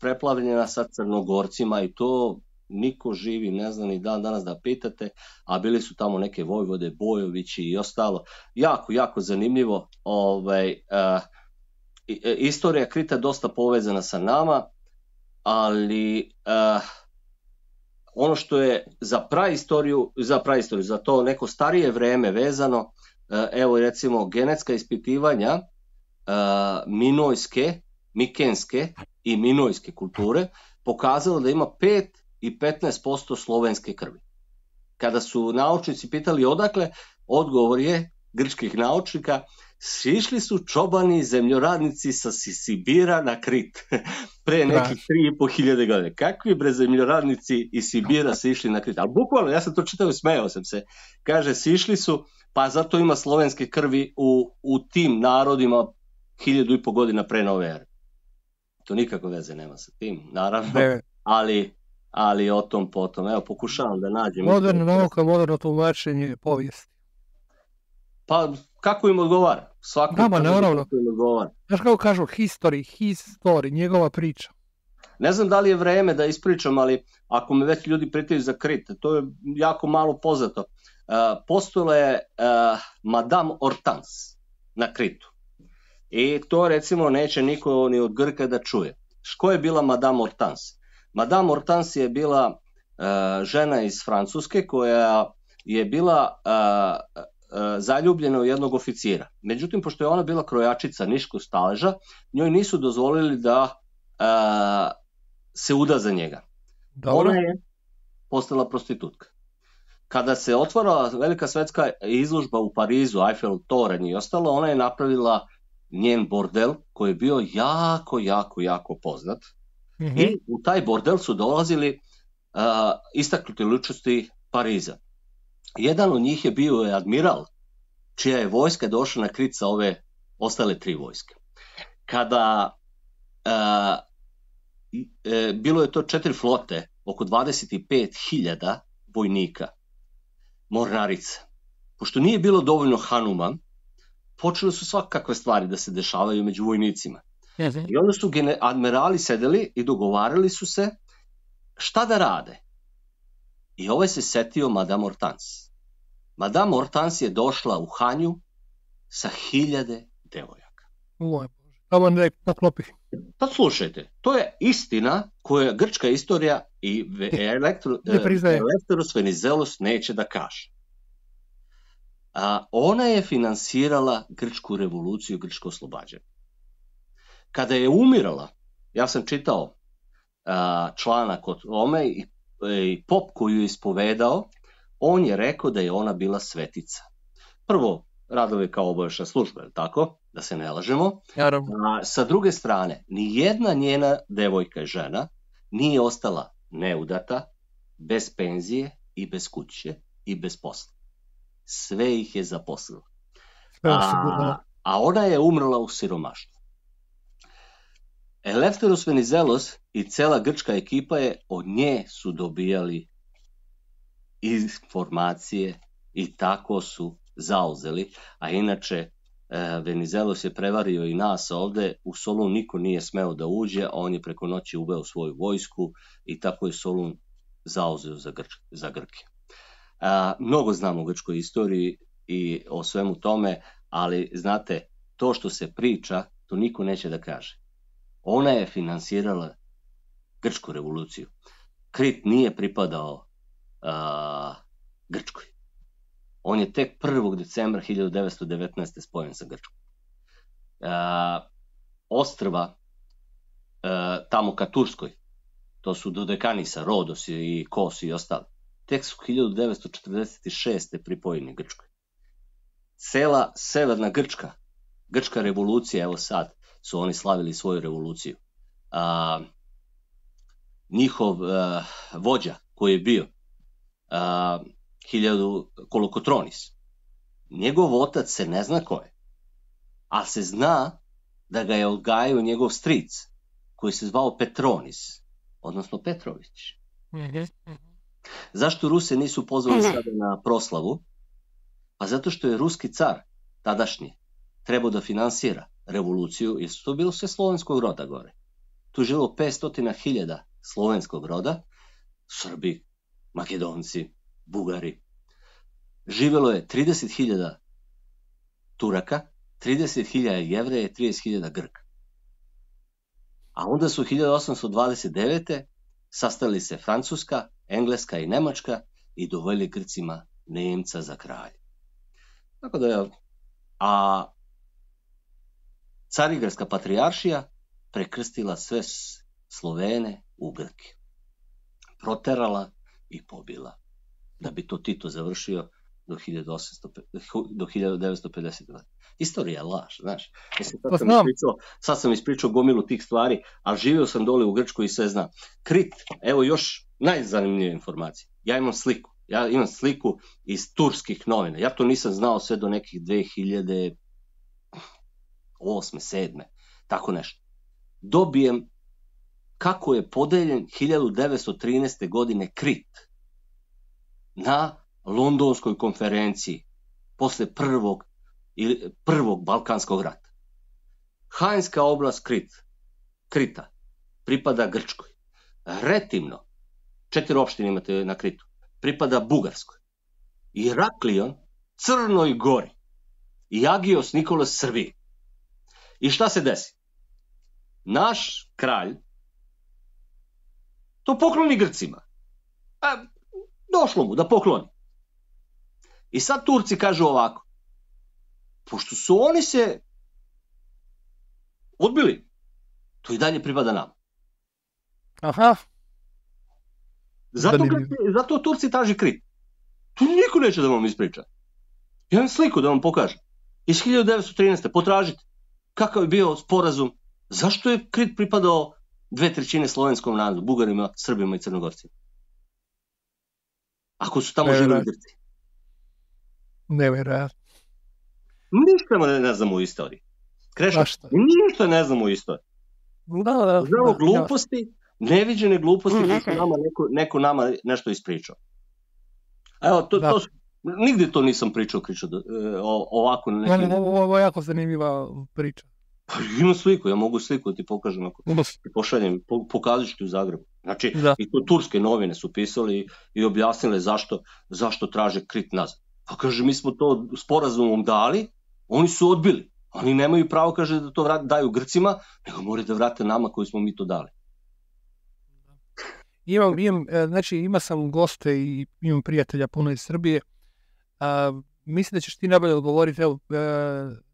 preplavljena sa Crnogorcima i to niko živi ne zna ni dan danas da pitate, a bili su tamo neke vojvode, Bojovići i ostalo. Jako, jako zanimljivo. Istorija Krita dosta povezana sa nama, ali ono što je za praistoriju, za to neko starije vreme vezano, evo recimo genetska ispitivanja mikenske i minojske kulture pokazalo da ima 5 i 15% slovenske krvi. Kada su naučnici pitali odakle, odgovor je grčkih naučnika: sišli su čobani zemljoradnici sa Sibira na Krit pre nekih 3.500 godina. Kakvi bre zemljoradnici iz Sibira se išli na Krit? Ali bukvalno, ja sam to čitao i smejao sam se. Kaže, sišli su, pa zato ima slovenske krvi u tim narodima 1500 godina pre nove ere. To nikako veze nema sa tim, naravno, ali o tom potom. Evo, pokušavam da nađem. Moderna nauka, moderno tumačenje povijesti. Pa, kako im odgovara? Nama, naravno. Znaš kako kažu, history, njegova priča. Ne znam da li je vreme da ispričam, ali ako me već ljudi pitaju za Krit, to je jako malo poznato. Postojala je Madame Hortense na Kritu. I to recimo neće niko ni od Grka da čuje. Ko je bila Madame Hortense? Madame Hortense je bila žena iz Francuske koja je bila zaljubljena u jednog oficira. Međutim, pošto je ona bila krojačica niškog staleža, njoj nisu dozvolili da se uda za njega. Dobro. Ona je postala prostitutka. Kada se otvorila velika svetska izložba u Parizu, Eiffel toranj i ostalo, ona je napravila njen bordel koji je bio jako, jako, jako poznat. I u taj bordel su dolazili istaknuti ličnosti Pariza. Jedan od njih je bio admiral, čija je vojska došla na Krit sa ove ostale 3 vojske. Kada bilo je to 4 flote, oko 25.000 vojnika, mornarica. Pošto nije bilo dovoljno Hanuma, počeli su svakakve stvari da se dešavaju među vojnicima. I onda su admirali sedeli i dogovarali su se šta da rade. I ovaj se setio Madame Hortense. Madame Hortense je došla u Hanju sa 1000 devojaka. Tamo ne poklopi. Pa slušajte, to je istina koju grčka istorija i Eleftheros Venizelos neće da kaže. Ona je finansirala grčku revoluciju, grčko oslobađanje. Kada je umirala, ja sam čitao članak o tome i pop koju je ispovedao, on je rekao da je ona bila svetica. Prvo, radila je kao obaveštajna služba, tako? Da se ne lažemo. Sa druge strane, ni jedna njena devojka i žena nije ostala neudata, bez penzije i bez kuće i bez posla. Sve ih je zaposlila. A ona je umrla u siromaštvu. Eleftheros Venizelos i cela grčka ekipa je od nje su dobijali informacije i tako su zauzeli. A inače, Venizelos je prevario i nas ovde. U Solun niko nije smeo da uđe, a on je preko noći uveo svoju vojsku i tako je Solun zauzeo za Grke. Mnogo znam o grčkoj istoriji i o svemu tome, ali znate, to što se priča, to niko neće da kaže. Ona je finansirala grčku revoluciju. Krit nije pripadao Grčkoj. On je tek 1. decembra 1919. spojen sa Grčkom. Ostrva tamo ka Turskoj, to su Dodekanisa, Rodos i Kos i ostali, tek su 1946. pripojeni Grčkoj. Cela severna Grčka revolucija, evo sad su oni slavili svoju revoluciju. Njihov vođa koji je bio Kolokotronis, njegov otac se ne zna ko je, a se zna da ga je odgajao njegov stric koji se zvao Petronis, odnosno Petrović. Zašto Ruse nisu pozvali sada na proslavu? Pa zato što je ruski car, tadašnji, trebao da finansira revoluciju, jer su to bilo sve slovenskog roda gore. Tu je živjelo 500.000 slovenskog roda, Srbi, Makedonci, Bugari. Živjelo je 30.000 Turaka, 30.000 Jevreja i 30.000 Grka. A onda su 1829. sastali se Francuska, Engleska i Nemačka i doveli Grcima Nemca za kralja. Tako da je, a Carigradska patrijaršija prekrstila sve Slovene u Grke. Proterala i pobila. Da bi to Tito završio do 1952. Istorija je laž, znaš. Sad sam ispričao gomilu tih stvari, ali živio sam dole u Grčkoj i sve znam. Krit, evo još najzanimljivije informacije. Ja imam sliku iz turskih novina. Ja to nisam znao sve do nekih 2008. 2007. Tako nešto. Dobijem kako je podeljen 1913. godine Krit na Londonskoj konferenciji posle prvog Balkanskog rata. Hainska oblast Krita pripada Grčkoj. Retimno, 4 opštine imate na Kritu, pripada Bugarskoj. Iraklion Crnoj Gori i Agios Nikolas Srbiji. I šta se desi? Naš kralj to pokloni Grcima. Došlo mu da pokloni. I sad Turci kažu ovako, pošto su oni se odbili, to i dalje pripada nama. Aha. Zato Turci traži Krit. Tu niko neće da vam ispriča. Ja imam sliku da vam pokažem. Iz 1913. potražite kakav je bio sporazum, zašto je Krit pripadao 2/3 slovenskom narodu, Bugarima, Srbima i Crnogorcima. Ako su tamo živjeli Grci. Nevjerojatno. Ništa ne znamo u istoriji. Krešo, ništa ne znamo u istoriji. Znamo gluposti, neviđene gluposti da su neko nama nešto ispričao. Evo, nigdje to nisam pričao ovako. Ovo je jako zanimljiva priča. Pa imam sliku, ja mogu sliku da ti pokažem ako ti pošaljem, pokazat ću ti u Zagrebu. Znači, i to turske novine su pisali i objasnile zašto traže Krit nazad. Pa kaže, mi smo to sporazumom dali, oni su odbili. Oni nemaju pravo, kaže, da to daju Grcima, nego moraju da vrate nama koji smo mi to dali. Ima sam goste i imam prijatelja puno iz Srbije. Mislim da ćeš ti najbolje odgovoriti. Evo,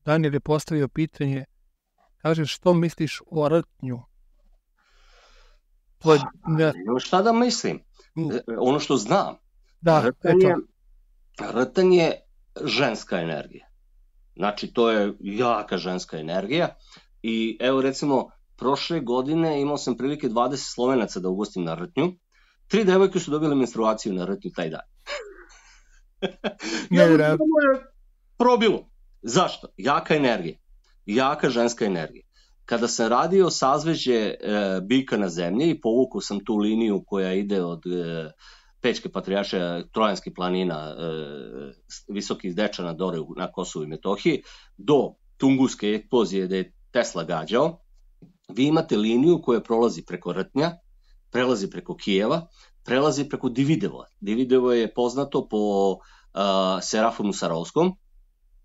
Daniel je postavio pitanje. Kaže, što misliš o rtnju? Šta da mislim? Ono što znam. Rtanj je ženska energija. Znači, to je jaka ženska energija. I evo, recimo, prošle godine imao sam prilike 20 Slovenaca da ugostim na rtnju. 3 devojke su dobile menstruaciju na rtnju taj dan. Jednostavno je probilo. Zašto? Jaka energija. Jaka ženska energija. Kada sam radio sazvežđe bika na zemlji i povukao sam tu liniju koja ide od Pećke patrijaršije, Trojanskih planina, Visokih Dečana dole na Kosovu i Metohiji, do Tunguske eksplozije gde je Tesla gađao, vi imate liniju koja prolazi preko Rtnja, prelazi preko Kijeva, prelazi preko Dividevo. Dividevo je poznato po Serafonu Sarovskom,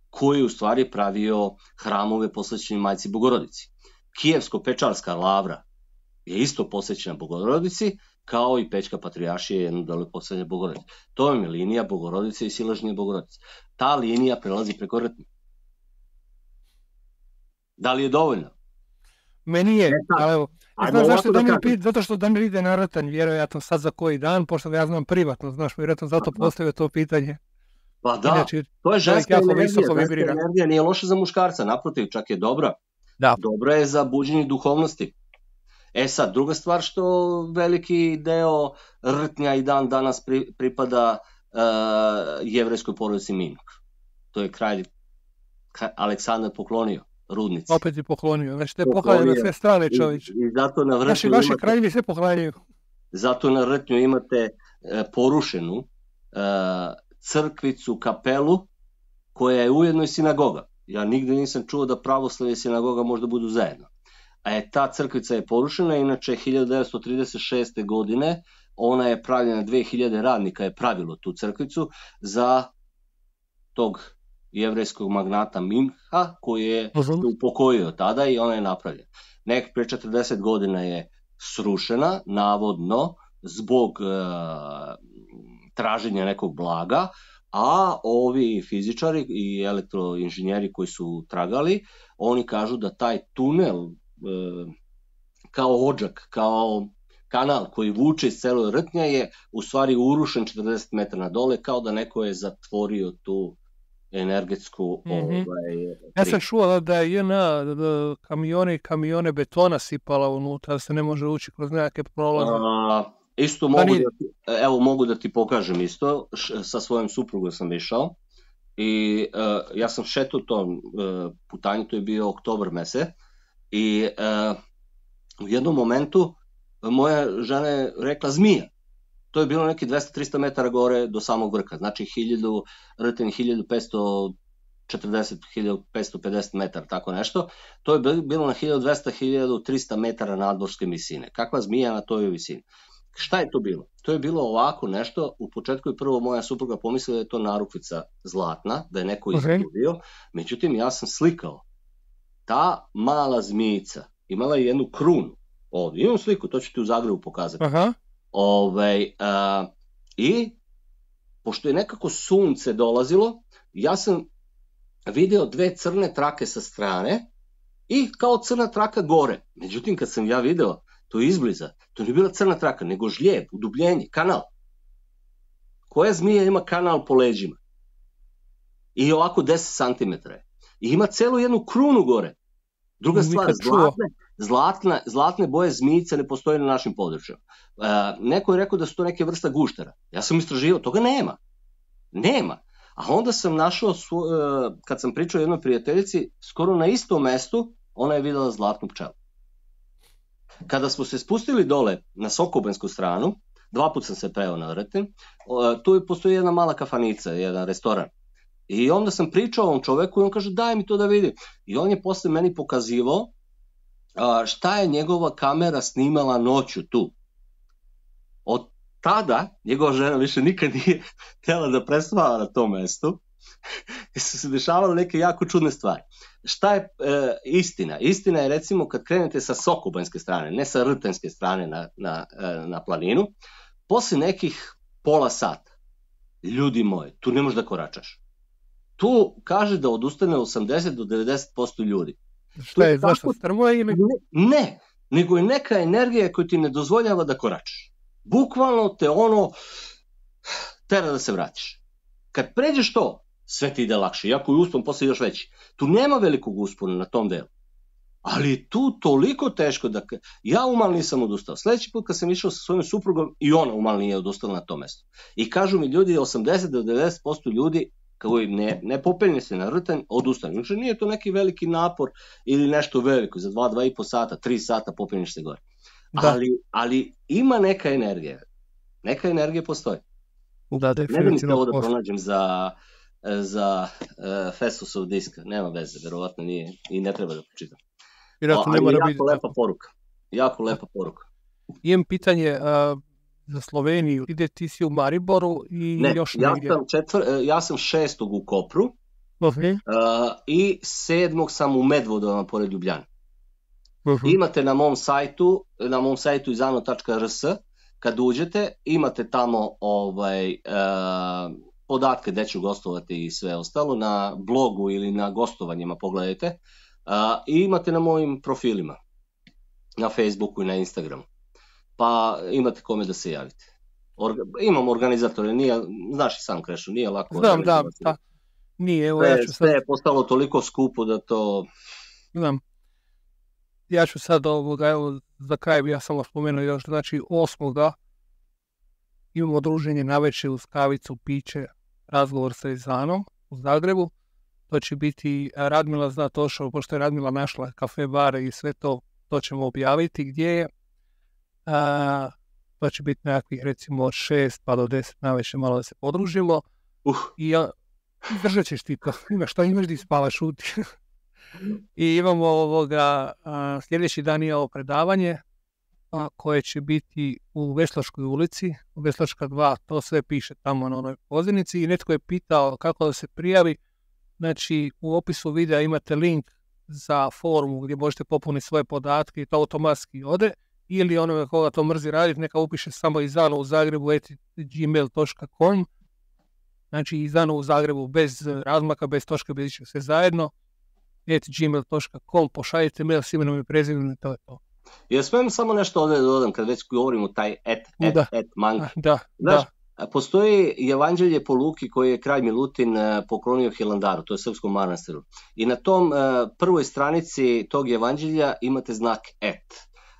koji je u stvari pravio hramove posvećene Majci Bogorodici. Kijevsko-Pečarska lavra je isto posvećena Bogorodici kao i Pećka patrijaršija je jedno dole postavljanje Bogorodice. To je linija Bogorodice i silaženje Bogorodice. Ta linija prelazi preko Rtnje. Da li je dovoljno? Meni je, ali evo, znam zašto Damir pita, zato što Damir ide na Rtanj, vjerojatno sad za koji dan, pošto ga ja znam privatno, znaš, vjerojatno zato postavio to pitanje. Pa da, inače, to je ženska energija, nije loša za muškarca, naprotiv, čak je dobra. Da. Dobra je za buđenje duhovnosti. Sad, druga stvar što veliki deo Rtnja i dan danas pripada jevrejskoj porodici Mink. To je kralj Aleksandar poklonio rudnici. Opet je poklonio, znači te poklanja na sve strane, čovječ. I zato na Rtnju vaši kraljevi sve poklanjaju. Zato na Rtnju imate porušenu crkvicu, kapelu, koja je ujedno i sinagoga. Ja nigde nisam čuo da pravoslavlje i sinagoga možda budu zajedno. Ta crkvica je porušena, inače 1936. godine ona je pravljena, 2000 radnika je pravilo tu crkvicu za tog jevrejskog magnata Minha, koji je upokojio tada i ona je napravljena. Pre 40 godina je srušena, navodno, zbog traženja nekog blaga, a ovi fizičari i elektroinženjeri koji su tragali, oni kažu da taj tunel kao odžak, kao kanal koji vuče iz celoj Rtnja je u stvari urušen 40 metara dole, kao da neko je zatvorio tu energetsku... Ja sam čuo da je jedna kamione betona sipala unutra, da se ne može ući kroz nekakve prolaze. Isto mogu da ti pokažem isto, sa svojom suprugom sam išao i ja sam šetao tom putanju, to je bio oktobar mesec i u jednom momentu moja žena je rekla zmija. To je bilo neki 200-300 metara gore do samog vrha, znači 1540-1550 metara, tako nešto. To je bilo na 1200-1300 metara nadmorske visine. Kakva zmija na toj visini? Šta je to bilo? To je bilo ovako nešto, u početku je prvo moja supruga pomislila da je to narukvica zlatna, da je neko izgubio, međutim ja sam slikao. Ta mala zmijica imala je jednu krunu ovdje, imam sliku, to ću ti u Zagrebu pokazati. I pošto je nekako sunce dolazilo, ja sam video dve crne trake sa strane i kao crna traka gore. Međutim, kad sam ja video to izbliza, to nije bila crna traka, nego žlijeb, udubljenje, kanal. Koja zmija ima kanal po leđima? I ovako 10 cm. I ima celu jednu krunu gore. Druga stvar, zlatne boje zmijice ne postoje na našim područjima. Neko je rekao da su to neke vrsta guštera. Ja sam istraživao, toga nema. Nema. A onda sam našao, kad sam pričao jednoj prijateljici, skoro na istom mestu, ona je videla zlatnu pčelu. Kada smo se spustili dole na Sokobensku stranu, 2 puta sam se peo na Rtnju, tu postoji jedna mala kafanica, jedan restoran. I onda sam pričao ovom čoveku i on kaže daj mi to da vidim. I on je posle meni pokazivao šta je njegova kamera snimala noću tu. Od tada njegova žena više nikad nije htjela da prespava na tom mestu. I su se dešavale neke jako čudne stvari. Šta je istina? Istina je recimo kad krenete sa Sokobanjske strane, ne sa Rtenjske strane na planinu, posle nekih pola sata, ljudi moji, tu ne možeš da koračaš. Tu kaže da odustane 80 do 90% ljudi. Šta je, zašto strmo je ili? Ne, nego je neka energija koja ti ne dozvoljava da koračaš. Bukvalno te tera da se vratiš. Kad pređeš to, sve ti ide lakše, iako je uspon posle još veći. Tu nema velikog uspona na tom delu. Ali tu toliko teško da... Ja umal nisam odustao. Sljedeći put kad sam išao sa svojim suprugom i ona umal nije odustala na tom mestu. I kažu mi ljudi, 80 do 90% ljudi koji ne popenje se na Rtanj, odustane. Znači nije to neki veliki napor ili nešto veliko, za 2,5 sata, 3 sata popenješ se gore. Ali ima neka energija. Neka energija postoji. Da, definitivno. Ne da mi se ovo da pronađem za Festusov disk, nema veze, verovatno nije i ne treba da počitam. Ali jako lepa poruka. Jako lepa poruka. Imam pitanje za Sloveniju. Ide ti si u Mariboru i još negdje? Ja sam 6. u Kopru i 7. sam u Medvodama pored Ljubljane. Imate na mom sajtu izano.rs, kad uđete, imate tamo podatke gdje ću gostovati i sve ostalo, na blogu ili na gostovanjima pogledajte, i imate na mojim profilima, na Facebooku i na Instagramu, pa imate kome da se javite. Imam organizatore, znaš i sam Krešu, nije lako. Znam, da, nije, evo ja ću sad... Sve je postalo toliko skupo da to... Znam. Ja ću sad evo, za kraj bi ja samo spomenuo još, znači 8. imamo druženje navečer uz kavicu, piće, razgovor sa Izanom u Zagrebu. To će biti, Radmila zna točno, pošto je Radmila našla kafe, bare i sve to, to ćemo objaviti gdje je. To će biti nekakvih recimo od 6 pa do 10 navečer, malo da se podružimo. I držat ćeš ti to, imaš di spavaš, šuti. I imamo sljedeći dan je ovo predavanje koje će biti u Veslačkoj ulici, u Veslačka 2, to sve piše tamo na onoj pozivnici i netko je pitao kako da se prijavi. Znači u opisu videa imate link za forumu gdje možete popuniti svoje podatke i to automatski ode, ili onoga koga to mrzi raditi neka upiše samo Izano u Zagrebu @gmail.com. Znači Izano u Zagrebu bez razmaka, bez točke, bez sve zajedno @gmail.com, pošaljite mail s imenom i prezimenom, to je to. Ja smijem samo nešto ovdje dodam kad već govorimo taj mank. Da. Postoji Evanđelje po Luki koji je kralj Milutin poklonio Hilandaru, to je srpskom manastiru. I na tom prvoj stranici tog Evanđelja imate znak et.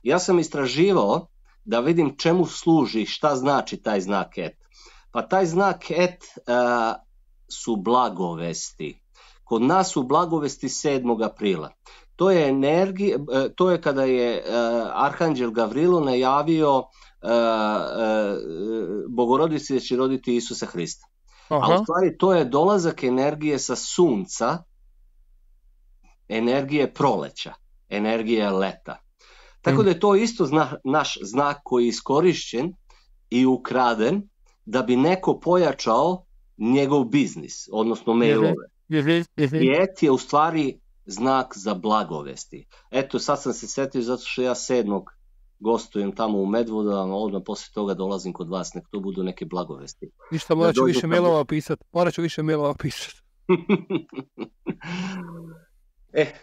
Ja sam istraživao da vidim čemu služi, šta znači taj znak et. Pa taj znak et su blagovesti. Kod nas su blagovesti 7. aprila. To je energija, to je kada je Arhanđel Gavrilo najavio Bogorodici da će roditi Isusa Hrista. A u stvari to je dolazak energije sa sunca, energije proleća, energije leta. Tako da je to isto naš znak koji je iskorišćen i ukraden da bi neko pojačao njegov biznis, odnosno mailove. I et je u stvari znak za blagovesti. Eto, sad sam se setio zato što ja 7. gostujem tamo u Medvodama, odmah poslije toga dolazim kod vas, nek to budu neke blagovesti. Ništa, morat ću više mailova pisati.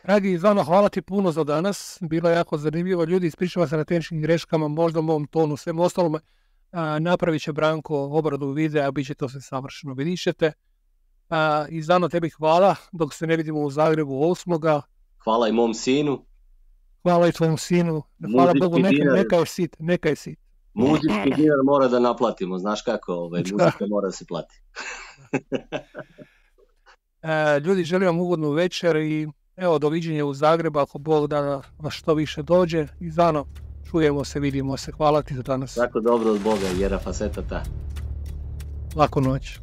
Dragi Izano, hvala ti puno za danas, bilo je jako zanimljivo, ljudi, ispričavam se na tehničkim greškama, možda mom tonu, svem ostalom, napravit će Branko obradu videa, bit će to sve savršeno, vidit ćete. Izano, tebi hvala, dok se ne vidimo u Zagrebu 8. Hvala i mom sinu. Hvala i tvojom sinu. Hvala Bogu, neka je sit. Muzički dinar mora da naplatimo, znaš kako, muzika mora da se plati. Ljudi, želim vam ugodnu večer i evo, doviđenja u Zagrebu, ako Bog da vas što više dođe. Izano, čujemo se, vidimo se. Hvala ti za danas. Tako dobro od Boga, jera faceta ta. Laku noć.